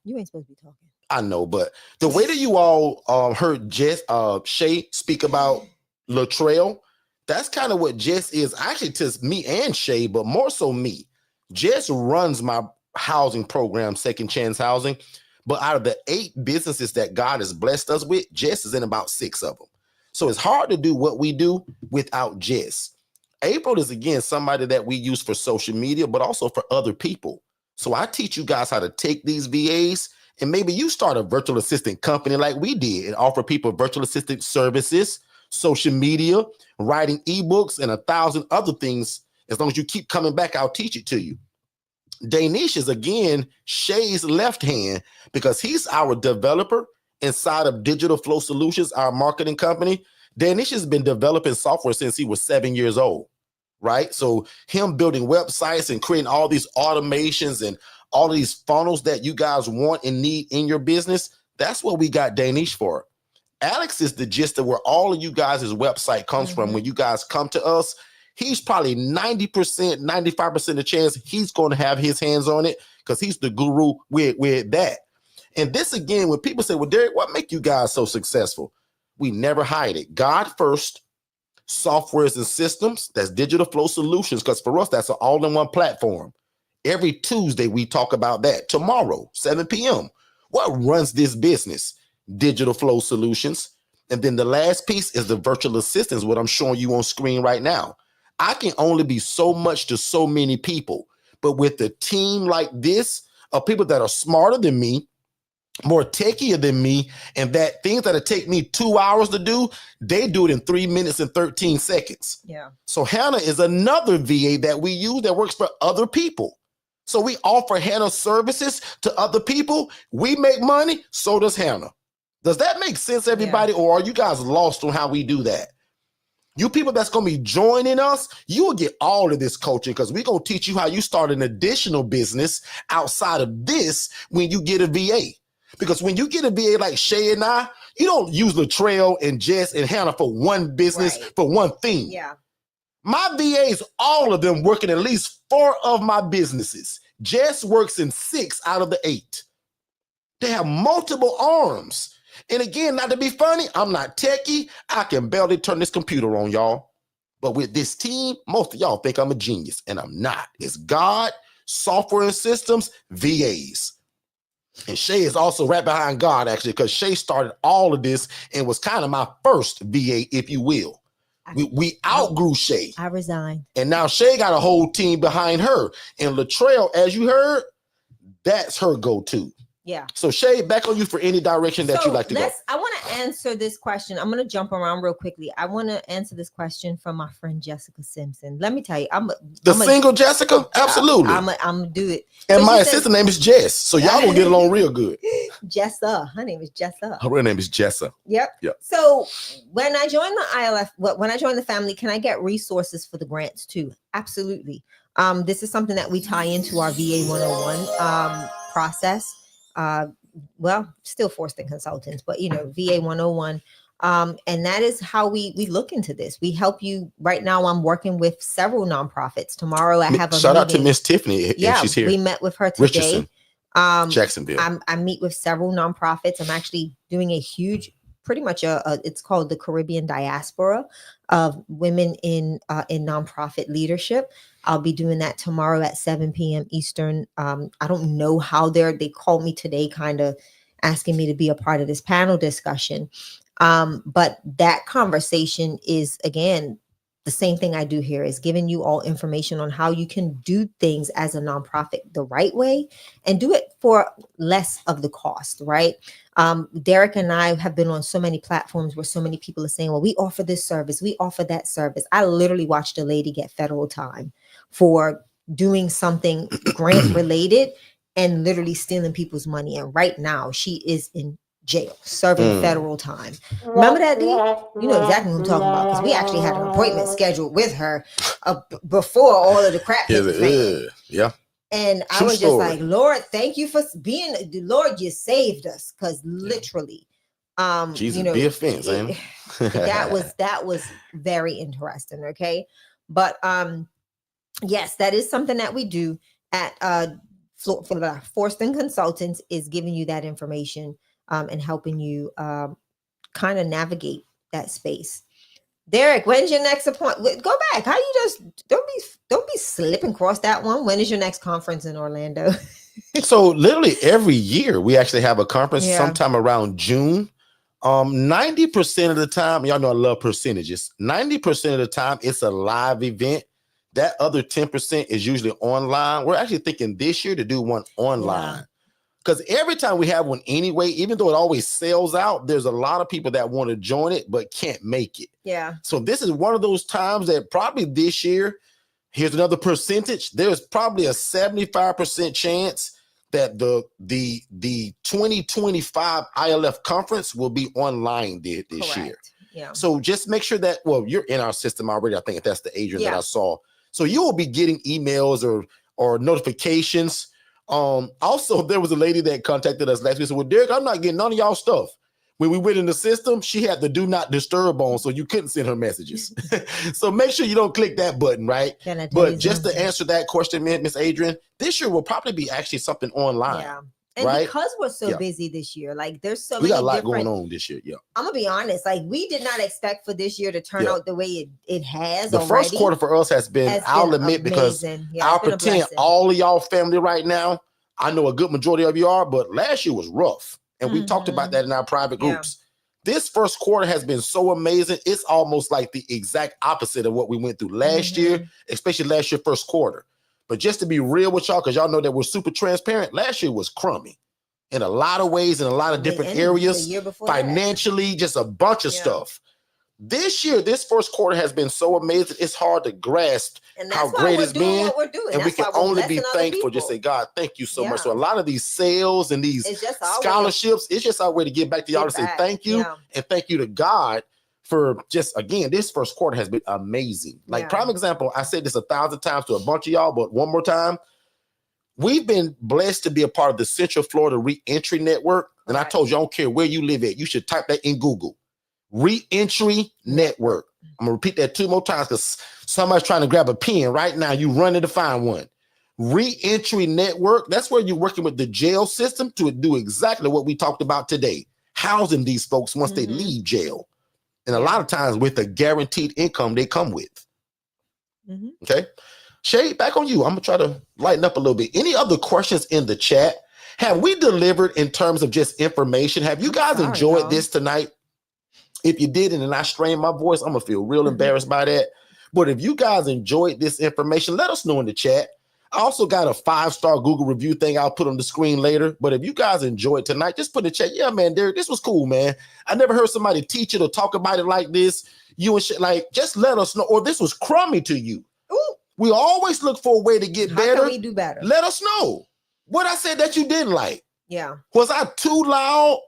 You ain't supposed to be talking. I know, but the way that you all heard Jess, Shay speak about Latrell, that's kind of what Jess is actually to me and Shay, but more so me. Jess runs my housing program, Second Chance Housing, but out of the 8 businesses that God has blessed us with, Jess is in about 6 of them. So it's hard to do what we do without Jess. April is, again, somebody that we use for social media, but also for other people. So I teach you guys how to take these VAs, and maybe you start a virtual assistant company like we did and offer people virtual assistant services, social media, writing ebooks, and 1,000 other things. As long as you keep coming back, I'll teach it to you. Danish is, again, Shay's left hand because he's our developer inside of Digital Flow Solutions, our marketing company. Danish has been developing software since he was 7 years old, right? So him building websites and creating all these automations and all of these funnels that you guys want and need in your business, that's what we got Danish for. Alex is the gist of where all of you guys' website comes from. When you guys come to us, he's probably 90%, 95% of the chance he's going to have his hands on it because he's the guru with that. And this, again, when people say, well, Derek, what make you guys so successful? We never hide it. God first, softwares and systems, that's Digital Flow Solutions, because for us, that's an all-in-one platform. Every Tuesday, we talk about that. Tomorrow, 7 p.m. What runs this business? Digital Flow Solutions. And then the last piece is the virtual assistants, what I'm showing you on screen right now. I can only be so much to so many people, but with a team like this of people that are smarter than me, more techier than me, and that things that take me 2 hours to do, they do it in 3 minutes and 13 seconds. Yeah. So Hannah is another VA that we use that works for other people. So we offer Hannah services to other people. We make money, so does Hannah. Does that make sense, everybody? Yeah. Or are you guys lost on how we do that? You people that's going to be joining us, you will get all of this coaching because we're going to teach you how you start an additional business outside of this when you get a VA. Because when you get a VA like Shay and I, you don't use Latrell and Jess and Hannah for one business, for one thing. Yeah. My VAs, all of them working at least 4 of my businesses. Jess works in 6 out of the 8. They have multiple arms. And again, not to be funny, I'm not techie. I can barely turn this computer on, y'all. But with this team, most of y'all think I'm a genius, and I'm not. It's God, software and systems, VAs. And Shay is also right behind God, actually, because Shay started all of this and was kind of my first VA, if you will. We outgrew Shay. I resigned. And now Shay got a whole team behind her. And Latrell, as you heard, that's her go-to. Yeah. So Shay, back on you for any direction that you'd like to go. I want to answer this question. I'm going to jump around real quickly. I want to answer this question from my friend Jessica Simpson. Let me tell you, I'm single Jessica? Absolutely. I'm gonna do it. And my assistant name is Jess. So y'all gonna get along real good. Jessa. Her name is Jessa. Her real name is Jessa. Yep. So when I joined the ILF, when I joined the family, can I get resources for the grants too? Absolutely. This is something that we tie into our VA 101 process. Well, still Forston Consultants, but VA 101. And that is how we look into this. We help you right now. I'm working with several nonprofits. Tomorrow I have a shout meeting. Out to Miss Tiffany. If she's here. We met with her today. Jacksonville. I meet with several nonprofits. I'm actually doing a huge pretty much it's called the Caribbean Diaspora of Women in Nonprofit Leadership. I'll be doing that tomorrow at 7 p.m. Eastern. I don't know how they called me today, kind of asking me to be a part of this panel discussion. But that conversation is, again, the same thing I do here, is giving you all information on how you can do things as a nonprofit the right way and do it for less of the cost, right? Derek and I have been on so many platforms where so many people are saying, well, we offer this service, we offer that service. I literally watched a lady get federal time for doing something grant related and literally stealing people's money. And right now she is in jail serving federal time. Remember that, D? You know exactly what I'm talking about, because we actually had an appointment scheduled with her before all of the crap hit the fan. Yeah. And I was just like, Lord, thank you for being, Lord, you saved us, because literally, Jesus, you know, be offense, that was very interesting. Okay, but yes, that is something that we do at Forston Consultants, is giving you that information and helping you kind of navigate that space. Derek, when's your next appointment? Go back. How you just don't be slipping across that one. When is your next conference in Orlando? So literally every year we actually have a conference sometime around June. 90% of the time, y'all know I love percentages. 90% of the time it's a live event. That other 10% is usually online. We're actually thinking this year to do one online. Because every time we have one anyway, even though it always sells out, there's a lot of people that want to join it but can't make it. Yeah. So this is one of those times that probably this year, here's another percentage. There's probably a 75% chance that the 2025 ILF conference will be online this year. Yeah. So just make sure that, well, you're in our system already. I think that's the Adrian that I saw. So you will be getting emails or notifications. Also, there was a lady that contacted us last week. So, well, Derek, I'm not getting none of y'all stuff. When we went in the system, she had the do not disturb on, so you couldn't send her messages. So make sure you don't click that button, right? But just to answer that question, Miss Adrian, this year will probably be actually something online. Yeah. And because we're so busy this year, like there's so many we got a lot going on this year. Yeah. I'm gonna be honest, like we did not expect for this year to turn out the way it has. The first quarter for us has been, I'll admit, because I'll pretend all of y'all family right now, I know a good majority of you are, but last year was rough. And we talked about that in our private groups. This first quarter has been so amazing. It's almost like the exact opposite of what we went through last year, especially last year first quarter. But just to be real with y'all, because y'all know that we're super transparent, last year was crummy in a lot of ways, in a lot of different areas, financially, just a bunch of stuff. This year, this first quarter has been so amazing. It's hard to grasp how great it's been. And we can only be thankful. Just say, God, thank you so much. So a lot of these sales and these scholarships, it's just our way to give back to y'all to say thank you. And thank you to God for just, again, this first quarter has been amazing. Like prime example, I said this 1,000 times to a bunch of y'all, but one more time. We've been blessed to be a part of the Central Florida Reentry Network. And I told you, I don't care where you live at, you should type that in Google. Reentry Network. I'm gonna repeat that 2 more times because somebody's trying to grab a pen right now. You running to find one. Reentry Network. That's where you're working with the jail system to do exactly what we talked about today. Housing these folks once they leave jail. And a lot of times with a guaranteed income they come with. Okay. Shay, back on you. I'm gonna try to lighten up a little bit. Any other questions in the chat? Have we delivered in terms of just information? Have you guys enjoyed this tonight? If you didn't and I strained my voice, I'm gonna feel real embarrassed by that. But if you guys enjoyed this information, let us know in the chat. I also got a 5-star Google review thing I'll put on the screen later. But if you guys enjoyed tonight, just put in the chat. Yeah, man, Derek, this was cool, man. I never heard somebody teach it or talk about it like this. You and shit, like, just let us know. Or this was crummy to you. Ooh. We always look for a way to get better. How can we do better? Let us know. What I said that you didn't like. Yeah. Was I too loud?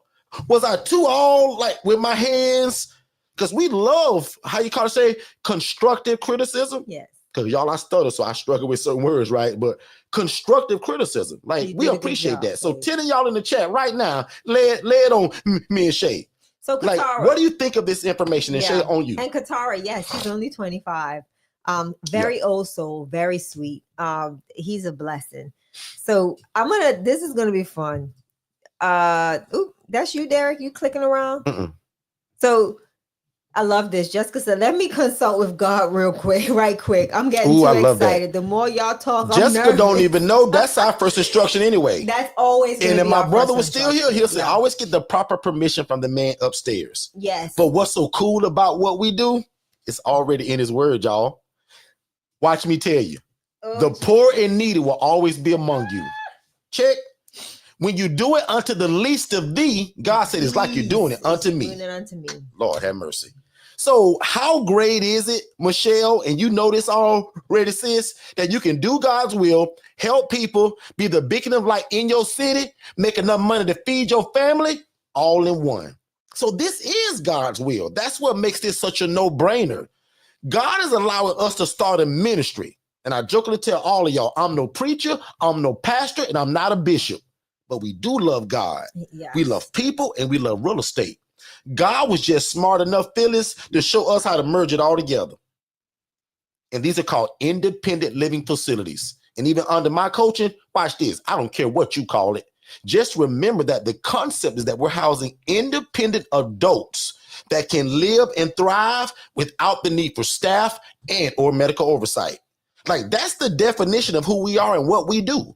Was I too all like with my hands? Because we love, how you call it, say, constructive criticism. Yes. Because y'all, I stutter, so I struggle with certain words, right? But constructive criticism, like we appreciate that. So 10 of y'all in the chat right now, lay it on me and Shay. So Katara, like, what do you think of this information? And Shay, on you. And Katara, yes, he's only 25. Very old soul, very sweet. He's a blessing. So this is gonna be fun. That's you, Derek. You clicking around? So I love this. Jessica said, let me consult with God real quick, right quick. I'm getting too I love excited. that. The more y'all talk, Jessica don't even know that's our first instruction anyway. That's always and if be my our brother first was still here, he'll say, yeah. always get the proper permission from the man upstairs. Yes. But what's so cool about what we do? It's already in his word, y'all. Watch me tell you. The poor and needy will always be among you. Check. When you do it unto the least of thee, God said it's like you're doing it unto me. Doing it unto me. Lord have mercy. So how great is it, Michelle, and you know this already, sis, that you can do God's will, help people, be the beacon of light in your city, make enough money to feed your family, all in one. So this is God's will. That's what makes this such a no-brainer. God is allowing us to start a ministry. And I jokingly tell all of y'all, I'm no preacher, I'm no pastor, and I'm not a bishop. But we do love God. Yes. We love people, and we love real estate. God was just smart enough, Phyllis, to show us how to merge it all together. And these are called independent living facilities. And even under my coaching, watch this. I don't care what you call it. Just remember that the concept is that we're housing independent adults that can live and thrive without the need for staff and or medical oversight. Like, that's the definition of who we are and what we do.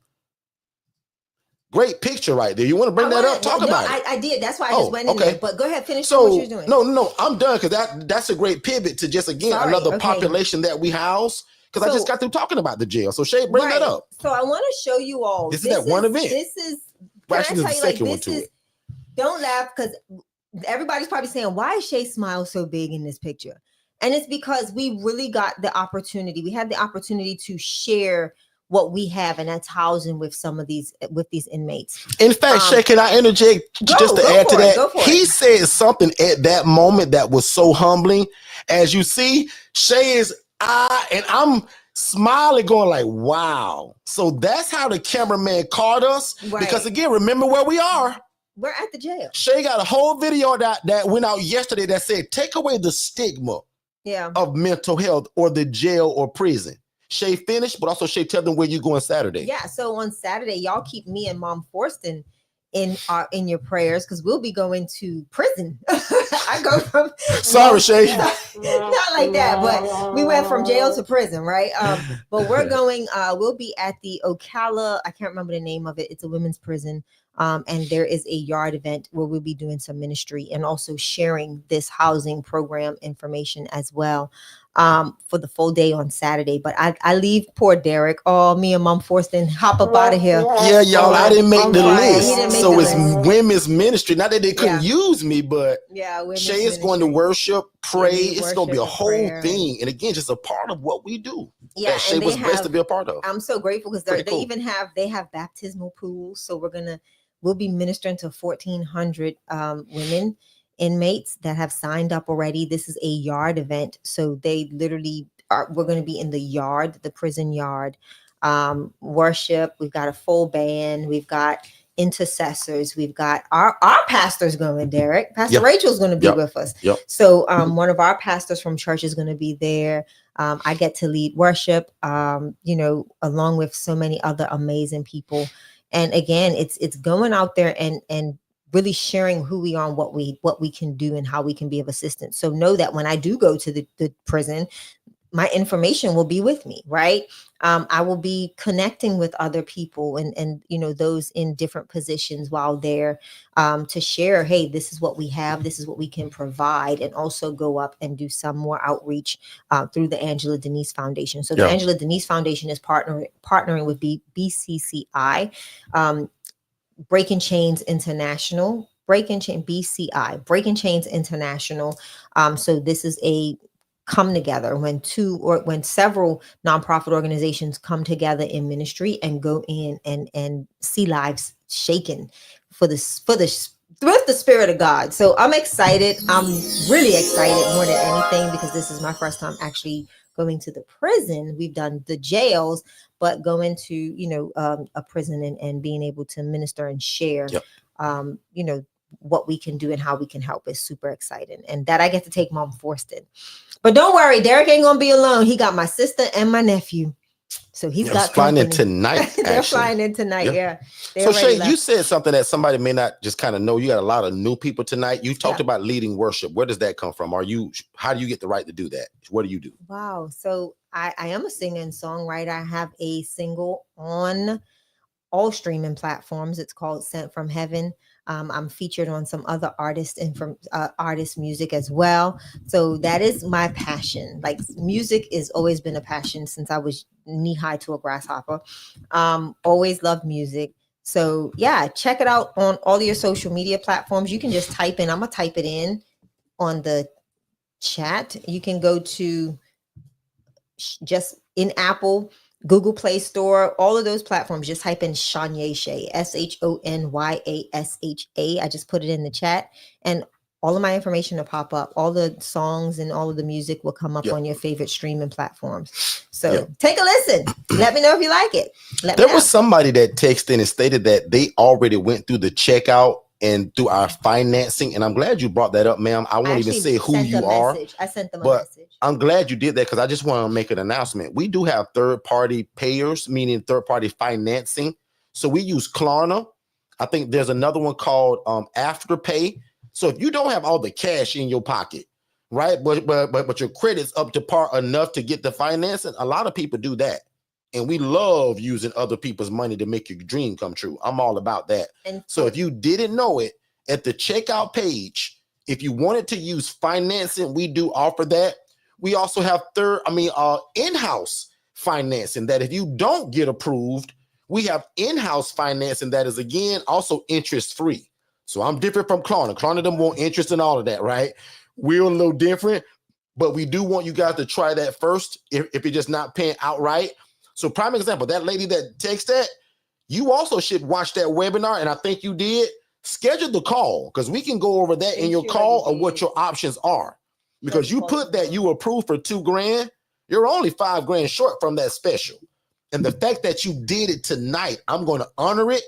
Great picture right there. You want to bring that up? Talk about it. I did. That's why I just went in there. But go ahead, finish what you're doing. No, I'm done, because that's a great pivot to just, again, another population that we house. Because I just got through talking about the jail. So Shay, bring that up. So I want to show you all. This is that one event. This is, actually, the second one to it. Don't laugh, because everybody's probably saying, why is Shay smile so big in this picture? And it's because we really got the opportunity. We had the opportunity to share what we have, and that's housing with some of these inmates. In fact, Shay, can I interject just to add to that? He said something at that moment that was so humbling. As you see, Shay is and I'm smiling, going like, wow. So that's how the cameraman caught us. Right. Because again, remember where we are. We're at the jail. Shay got a whole video that went out yesterday that said, take away the stigma of mental health or the jail or prison. Shay finished, but also Shay, tell them where you going Saturday. Yeah, so on Saturday, y'all keep me and Mom Forston in your prayers, because we'll be going to prison. I go from sorry, Shay. Not like that, but we went from jail to prison, right? But we're going. We'll be at the Ocala. I can't remember the name of it. It's a women's prison. And there is a yard event where we'll be doing some ministry and also sharing this housing program information as well. For the full day on Saturday, but I leave poor Derek. Oh, me and Mom Forston hop up out of here. Yeah, y'all, I didn't make the list. So it's women's ministry. Not that they couldn't use me, but Shay is going to worship, pray. It's going to be a whole thing. And again, just a part of what we do. Yeah, that Shay was blessed to be a part of. I'm so grateful, because they even have baptismal pools. So we'll be ministering to 1,400 women inmates that have signed up already. This is a yard event, so they literally we're going to be in the yard, the prison yard, worship. We've got a full band. We've got intercessors. We've got our pastor's going, Derek. Pastor Rachel's going to be with us. So one of our pastors from church is going to be there. I get to lead worship, along with so many other amazing people. And again, it's going out there and really sharing who we are and what we can do and how we can be of assistance. So know that when I do go to the prison, my information will be with me, right? I will be connecting with other people and those in different positions while there, to share, hey, this is what we have, this is what we can provide, and also go up and do some more outreach through the Angela Denise Foundation. So the Angela Denise Foundation is partnering with BCCI, Breaking Chains International, Breaking BCI, Breaking Chains International. So this is a come together when several nonprofit organizations come together in ministry and go in and see lives shaken with the Spirit of God. So I'm excited. I'm really excited more than anything, because this is my first time actually going to the prison. We've done the jails, but going to, a prison and being able to minister and share, what we can do and how we can help is super exciting. And that I get to take Mom Forston. But don't worry, Derek ain't going to be alone. He got my sister and my nephew. So he's Yeah, got flying in company. tonight. They're Actually. flying in tonight. Yeah. So Shay, you said something that somebody may not just kind of know. You got a lot of new people tonight. You've talked about leading worship. Where does that come from? How do you get the right to do that? What do you do? Wow. So I am a singer and songwriter. I have a single on all streaming platforms. It's called Sent from Heaven. I'm featured on some other artists and from artist music as well. So that is my passion. Like music has always been a passion since I was knee high to a grasshopper. Always loved music. So yeah, check it out on all your social media platforms. You can just type in, I'm gonna type it in on the chat. You can go to just in Apple, Google Play Store, all of those platforms. Just type in Shonyaysha, SHONYASHA. I just put it in the chat, and all of my information will pop up. All the songs and all of the music will come up on your favorite streaming platforms. So take a listen. Let me know if you like it. There was somebody that texted and stated that they already went through the checkout and through our financing. And I'm glad you brought that up, ma'am. I won't even say who you are. I sent them a message. I'm glad you did that because I just want to make an announcement. We do have third-party payers, meaning third-party financing. So we use Klarna. I think there's another one called Afterpay. So if you don't have all the cash in your pocket, right, but your credit's up to par enough to get the financing, a lot of people do that. And we love using other people's money to make your dream come true. I'm all about that. And so if you didn't know it, at the checkout page, if you wanted to use financing, we do offer that. We also have in-house financing that if you don't get approved, we have in-house financing that is, again, also interest-free. So I'm different from Klarna. Klarna don't want interest in all of that, right? We're a little different, but we do want you guys to try that first if you're just not paying outright. So prime example, that lady that texted that, you also should watch that webinar, and I think you did. Schedule the call because we can go over that in your call of what your options are. Because you put that you approved for $2,000, you're only $5,000 short from that special. And the fact that you did it tonight, I'm going to honor it,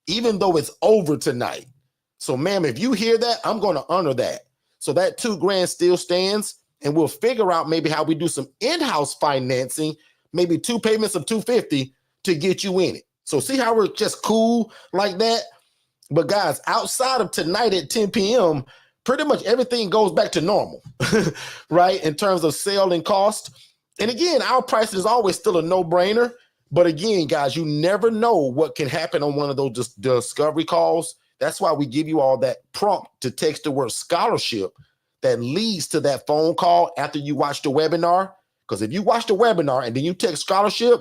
even though it's over tonight. So, ma'am, if you hear that, I'm going to honor that. So that $2,000 still stands, and we'll figure out maybe how we do some in-house financing, maybe 2 payments of $250 to get you in it. So see how we're just cool like that? But guys, outside of tonight at 10 p.m., pretty much everything goes back to normal, right? In terms of sale and cost. And again, our price is always still a no-brainer. But again, guys, you never know what can happen on one of those discovery calls. That's why we give you all that prompt to text the word scholarship that leads to that phone call after you watch the webinar. Because if you watch the webinar and then you text scholarship,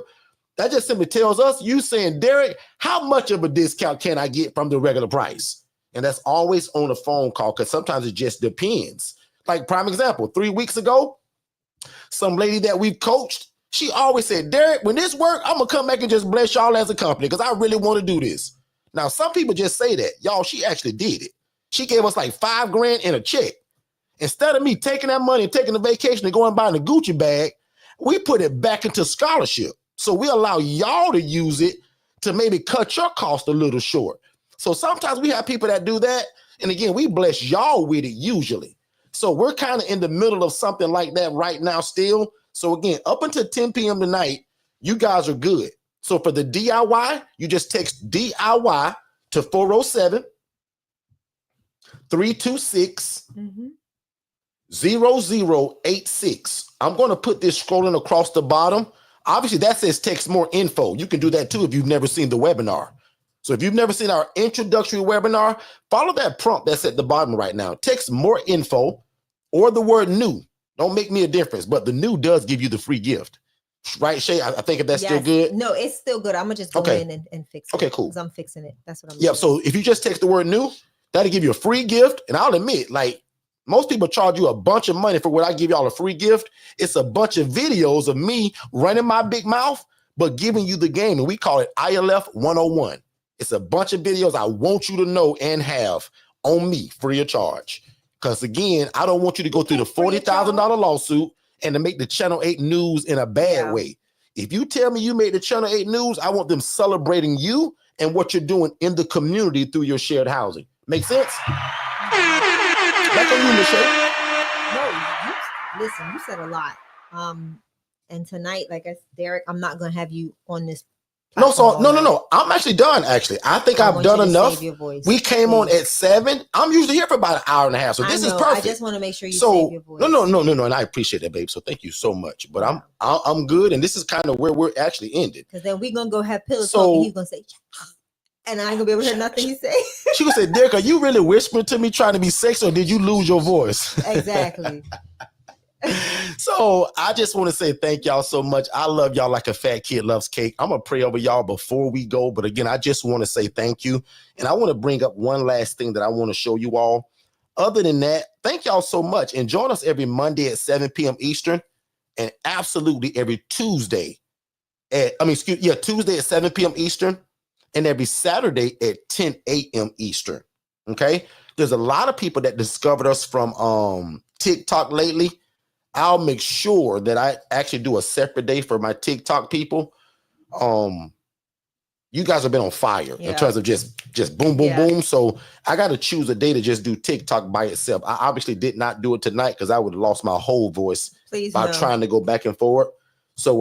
that just simply tells us you saying, Derek, how much of a discount can I get from the regular price? And that's always on a phone call because sometimes it just depends. Like prime example, 3 weeks ago, some lady that we've coached, she always said, Derek, when this work, I'm going to come back and just bless y'all as a company because I really want to do this. Now, some people just say that. Y'all, she actually did it. She gave us like $5,000 in a check. Instead of me taking that money and taking a vacation and going and buying a Gucci bag, we put it back into scholarship. So we allow y'all to use it to maybe cut your cost a little short. So sometimes we have people that do that. And again, we bless y'all with it usually. So we're kind of in the middle of something like that right now still. So again, up until 10 p.m. tonight, you guys are good. So for the DIY, you just text DIY to 407-326-0086. I'm going to put this scrolling across the bottom. Obviously, that says text more info. You can do that too if you've never seen the webinar. So if you've never seen our introductory webinar, follow that prompt that's at the bottom right now. Text more info or the word new. Don't make me a difference, but the new does give you the free gift. Right, Shay? I think if that's still good. No, it's still good. I'm going to just go in and fix it. Okay, cool. Because I'm fixing it. That's what I'm doing. So if you just text the word new, that'll give you a free gift. And I'll admit, like, most people charge you a bunch of money for what I give y'all a free gift. It's a bunch of videos of me running my big mouth, but giving you the game. And we call it ILF 101. It's a bunch of videos I want you to know and have on me free of charge. Because again, I don't want you to go through the $40,000 lawsuit and to make the Channel 8 news in a bad way. If you tell me you made the Channel 8 news, I want them celebrating you and what you're doing in the community through your shared housing. Make sense? Back on you, Michelle. No, listen, you said a lot. And tonight, like I said, Derek, I'm not going to have you on this. No, I'm actually done. Actually, I think I've done enough. We came on at 7. I'm usually here for about an hour and a half, so this is perfect. I just want to make sure you save your voice. No, and I appreciate that, babe. So thank you so much. But I'm good, and this is kind of where we're actually ended. Because then we're gonna go have pillow talk, and he's gonna say, and I ain't gonna be able to hear nothing he say. She gonna say, Derek, are you really whispering to me, trying to be sexy, or did you lose your voice? Exactly. So I just want to say thank y'all so much. I love y'all like a fat kid loves cake. I'm going to pray over y'all before we go. But again, I just want to say thank you. And I want to bring up one last thing that I want to show you all. Other than that, thank y'all so much. And join us every Monday at 7 p.m. Eastern and absolutely every Tuesday Tuesday at 7 p.m. Eastern and every Saturday at 10 a.m. Eastern. Okay. There's a lot of people that discovered us from TikTok lately. I'll make sure that I actually do a separate day for my TikTok people. You guys have been on fire in terms of just boom, boom, boom. So I got to choose a day to just do TikTok by itself. I obviously did not do it tonight because I would have lost my whole voice trying to go back and forward. So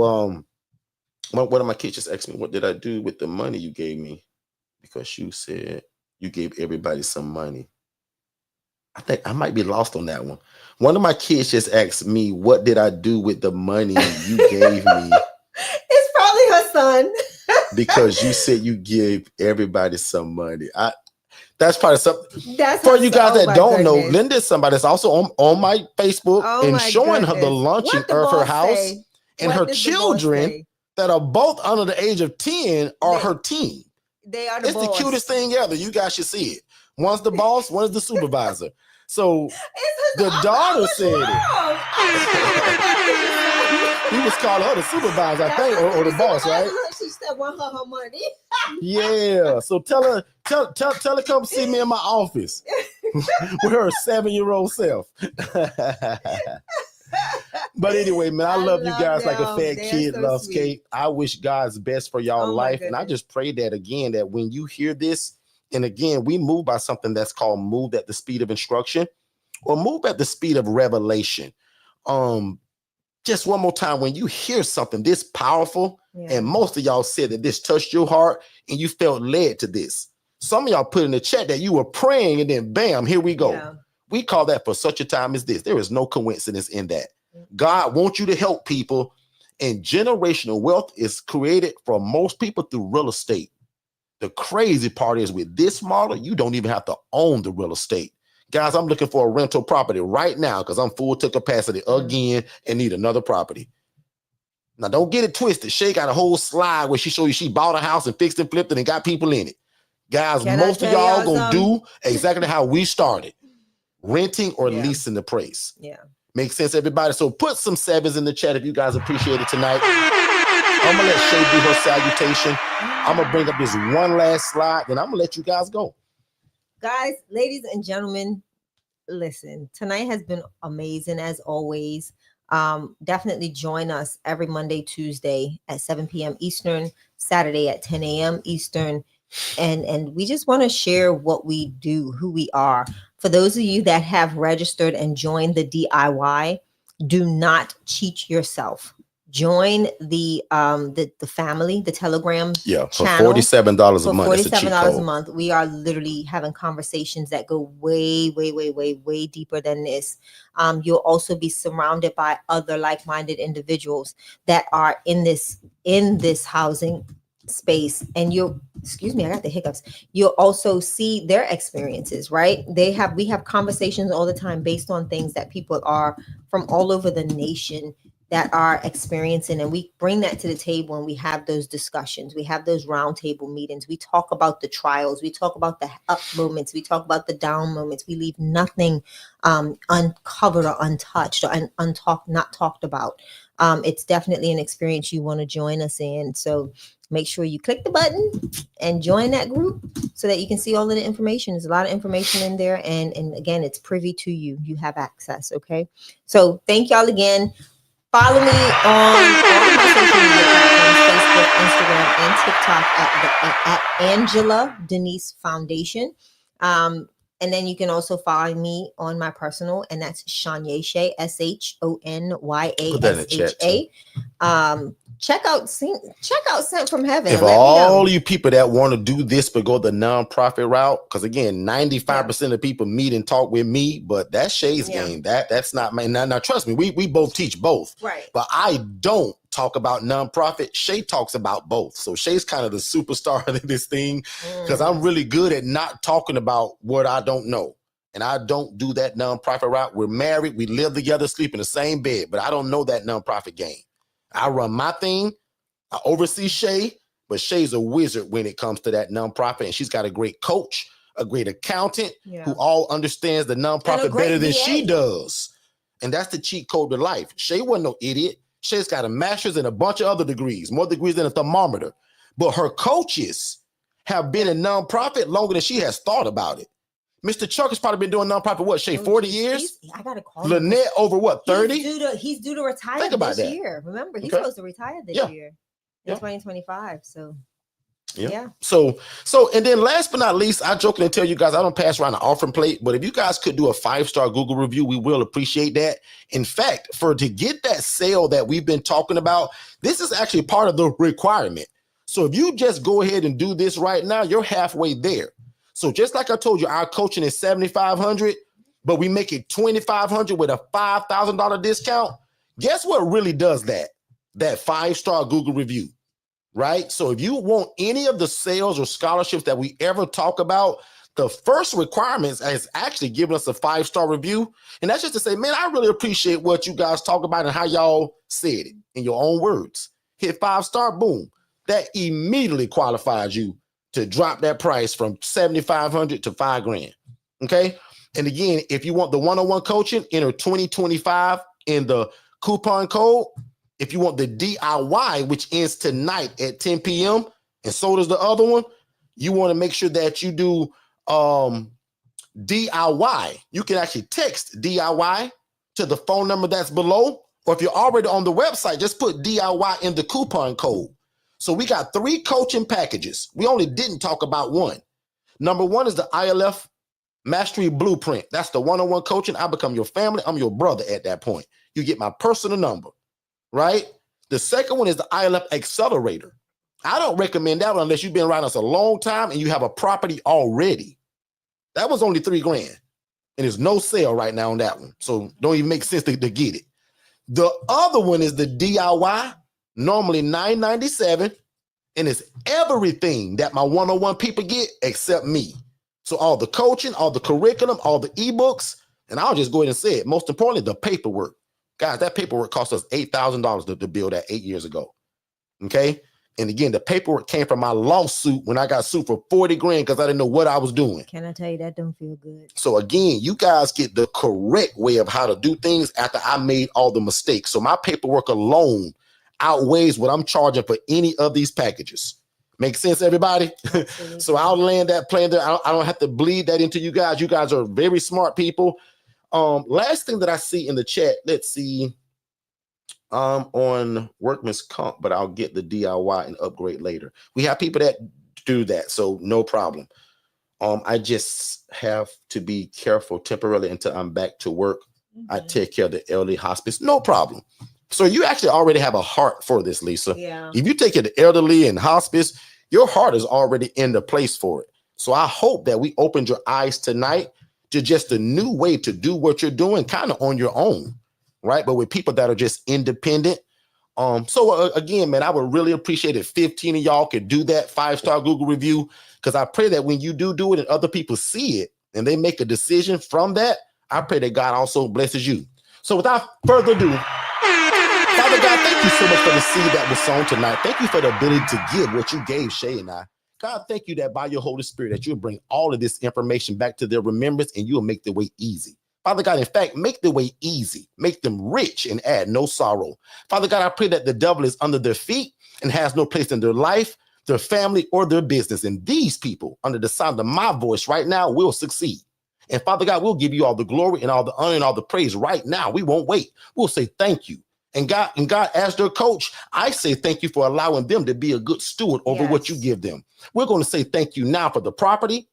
one of my kids just asked me, what did I do with the money you gave me? Because you said you gave everybody some money. I think I might be lost on that one. One of my kids just asked me, what did I do with the money you gave me? It's probably her son. Because you said you give everybody some money. That's probably something. For you guys that don't know, Linda is somebody that's also on my Facebook and showing her the launching of her house. And her children that are both under the age of 10 are her team. They are the boss. It's the cutest thing ever. You guys should see it. One's the boss, one's the supervisor. So the daughter said it. He was calling her the supervisor, I think, or the boss, right? She said, want her money. Yeah. So tell her come see me in my office with her 7-year-old self. But anyway, man, I love you guys like a fat kid loves cake. I wish God's best for y'all life. And I just pray that again, that when you hear this, and again, we move by something that's called move at the speed of instruction or move at the speed of revelation. Just one more time, when you hear something this powerful, and most of y'all said that this touched your heart and you felt led to this. Some of y'all put in the chat that you were praying and then bam, here we go. Yeah. We call that for such a time as this. There is no coincidence in that. God wants you to help people, and generational wealth is created for most people through real estate. The crazy part is with this model, you don't even have to own the real estate. Guys, I'm looking for a rental property right now because I'm full to capacity again and need another property. Now, don't get it twisted. Shay got a whole slide where she showed you she bought a house and fixed and flipped it and got people in it. Guys, most of y'all gonna do exactly how we started. Renting or leasing the place. Yeah. Makes sense, everybody? So put some 7s in the chat if you guys appreciate it tonight. I'm going to let Shay do her salutation. I'm going to bring up this one last slide, then I'm going to let you guys go. Guys, ladies and gentlemen, listen, tonight has been amazing as always. Definitely join us every Monday, Tuesday at 7 p.m. Eastern, Saturday at 10 a.m. Eastern. And we just want to share what we do, who we are. For those of you that have registered and joined the DIY, do not cheat yourself. Join the family, the Telegram channel. For $47 a month. $47 a month. We are literally having conversations that go way, way, way, way, way deeper than this. You'll also be surrounded by other like-minded individuals that are in this housing space, and I got the hiccups. You'll also see their experiences, right? We have conversations all the time based on things that people are from all over the nation that are experiencing, and we bring that to the table and we have those discussions. We have those roundtable meetings. We talk about the trials. We talk about the up moments. We talk about the down moments. We leave nothing uncovered or untouched or not talked about. It's definitely an experience you want to join us in. So make sure you click the button and join that group so that you can see all of the information. There's a lot of information in there. And again, it's privy to you. You have access. Okay. So thank y'all again. Follow me on all of my social media platforms, Facebook, Instagram, and TikTok at Angela Denise Foundation. And then you can also find me on my personal, and that's Shanya Shea, Put that in the chat too. ShonyaShea. Check out Sent from Heaven. If all you people that want to do this but go the nonprofit route, because again, 95% of people meet and talk with me, but that's Shay's game. That's not my. Now trust me, we both teach both. Right. But I don't talk about nonprofit. Shay talks about both. So Shay's kind of the superstar of this thing, because I'm really good at not talking about what I don't know. And I don't do that nonprofit route. We're married, we live together, sleep in the same bed, but I don't know that nonprofit game. I run my thing. I oversee Shay, but Shay's a wizard when it comes to that nonprofit. And she's got a great coach, a great accountant who all understands the nonprofit better than she does. And that's the cheat code to life. Shay wasn't no idiot. Shay's got a master's and a bunch of other degrees, more degrees than a thermometer. But her coaches have been in nonprofit longer than she has thought about it. Mr. Chuck has probably been doing nonprofit, what, Shay, 40 years? I got to call Lynette over what, 30? He's due to retire this year. Remember, he's supposed to retire this year in 2025. So, So, and then last but not least, I jokingly tell you guys, I don't pass around an offering plate, but if you guys could do a 5-star Google review, we will appreciate that. In fact, to get that sale that we've been talking about, this is actually part of the requirement. So if you just go ahead and do this right now, you're halfway there. So just like I told you, our coaching is $7,500, but we make it $2,500 with a $5,000 discount. Guess what really does that? That 5-star Google review, right? So if you want any of the sales or scholarships that we ever talk about, the first requirements is actually giving us a 5-star review. And that's just to say, man, I really appreciate what you guys talk about and how y'all said it in your own words. Hit 5-star, boom. That immediately qualifies you to drop that price from $7,500 to $5,000. Okay. And again, if you want the one-on-one coaching, enter 2025 in the coupon code. If you want the DIY, which ends tonight at 10 p.m., and so does the other one, you want to make sure that you do DIY. You can actually text DIY to the phone number that's below. Or if you're already on the website, just put DIY in the coupon code. So we got 3 coaching packages. We only didn't talk about one. Number 1 is the ILF Mastery Blueprint. That's the one-on-one coaching. I become your family. I'm your brother at that point. You get my personal number, right? The second one is the ILF Accelerator. I don't recommend that one unless you've been around us a long time and you have a property already. That was only $3,000. And there's no sale right now on that one. So don't even make sense to get it. The other one is the DIY. Normally $997, and it's everything that my one-on-one people get except me. So all the coaching, all the curriculum, all the ebooks, and I'll just go ahead and say it. Most importantly, the paperwork. Guys, that paperwork cost us $8,000 to build that 8 years ago. Okay? And again, the paperwork came from my lawsuit when I got sued for $40,000 because I didn't know what I was doing. Can I tell you, that don't feel good? So again, you guys get the correct way of how to do things after I made all the mistakes. So my paperwork alone outweighs what I'm charging for any of these packages. Make sense, everybody? So I'll land that plane there. I don't have to bleed that into you guys. You guys are very smart people. Last thing that I see in the chat, let's see. On workman's comp, but I'll get the DIY and upgrade later. We have people that do that, so no problem. I just have to be careful temporarily until I'm back to work. I take care of the elderly hospice, no problem. So you actually already have a heart for this, Lisa. Yeah. If you take care of the elderly and hospice, your heart is already in the place for it. So I hope that we opened your eyes tonight to just a new way to do what you're doing kind of on your own, right? But with people that are just independent. Again, man, I would really appreciate it. 15 of y'all could do that 5-star Google review, because I pray that when you do it and other people see it and they make a decision from that, I pray that God also blesses you. So without further ado, Father God, thank you so much for the seed that was sown tonight. Thank you for the ability to give what you gave Shay and I. God, thank you that by your Holy Spirit that you'll bring all of this information back to their remembrance and you'll make the way easy. Father God, in fact, make the way easy, make them rich and add no sorrow. Father God, I pray that the devil is under their feet and has no place in their life, their family, or their business. And these people, under the sound of my voice right now, will succeed. And Father God, we'll give you all the glory and all the honor and all the praise right now. We won't wait. We'll say thank you. And God, as their coach, I say thank you for allowing them to be a good steward over what you give them. We're going to say thank you now for the property.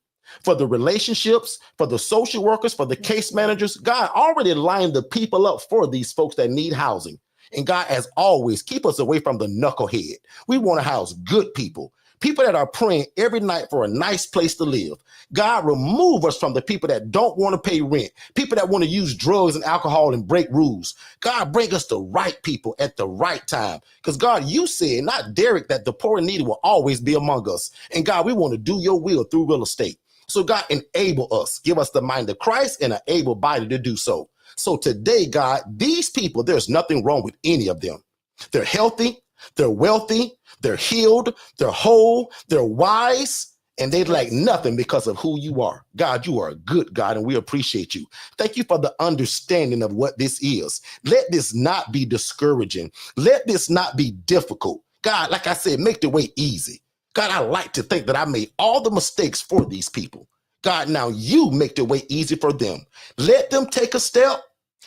for the relationships, for the social workers, for the case managers. God already lined the people up for these folks that need housing. And God, as always, keep us away from the knucklehead. We want to house good people, people that are praying every night for a nice place to live. God, remove us from the people that don't want to pay rent, people that want to use drugs and alcohol and break rules. God, bring us the right people at the right time. Because God, you said, not Derek, that the poor and needy will always be among us. And God, we want to do your will through real estate. So God, enable us, give us the mind of Christ and an able body to do so. So today, God, these people, there's nothing wrong with any of them. They're healthy, they're wealthy, they're healed, they're whole, they're wise, and they lack nothing because of who you are. God, you are a good God, and we appreciate you. Thank you for the understanding of what this is. Let this not be discouraging. Let this not be difficult. God, like I said, make the way easy. God, I like to think that I made all the mistakes for these people. God, now you make the way easy for them. Let them take a step,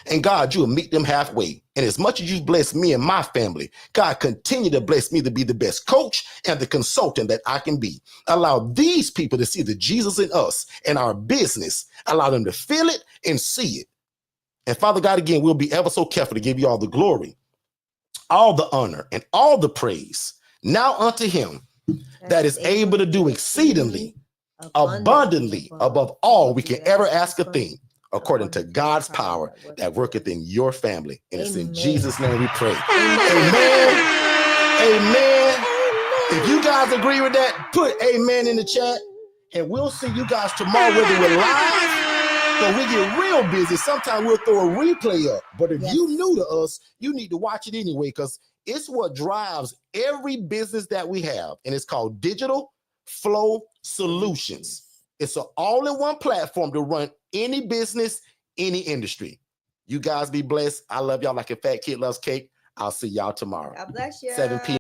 and God, you will meet them halfway. And as much as you've blessed me and my family, God, continue to bless me to be the best coach and the consultant that I can be. Allow these people to see the Jesus in us and our business. Allow them to feel it and see it. And Father God, again, we'll be ever so careful to give you all the glory, all the honor, and all the praise. Now unto him that is able to do exceedingly, abundantly, above all we can ever ask a thing, according to God's power that worketh in your family. And it's in Jesus' name we pray. Amen. Amen. If you guys agree with that, put amen in the chat. And we'll see you guys tomorrow, whether we're live or we get real busy. Sometimes we'll throw a replay up. But if you new to us, you need to watch it anyway, because it's what drives every business that we have. And it's called Digital Flow Solutions. It's an all-in-one platform to run any business, any industry. You guys be blessed. I love y'all like a fat kid loves cake. I'll see y'all tomorrow. God bless you. 7 p.m.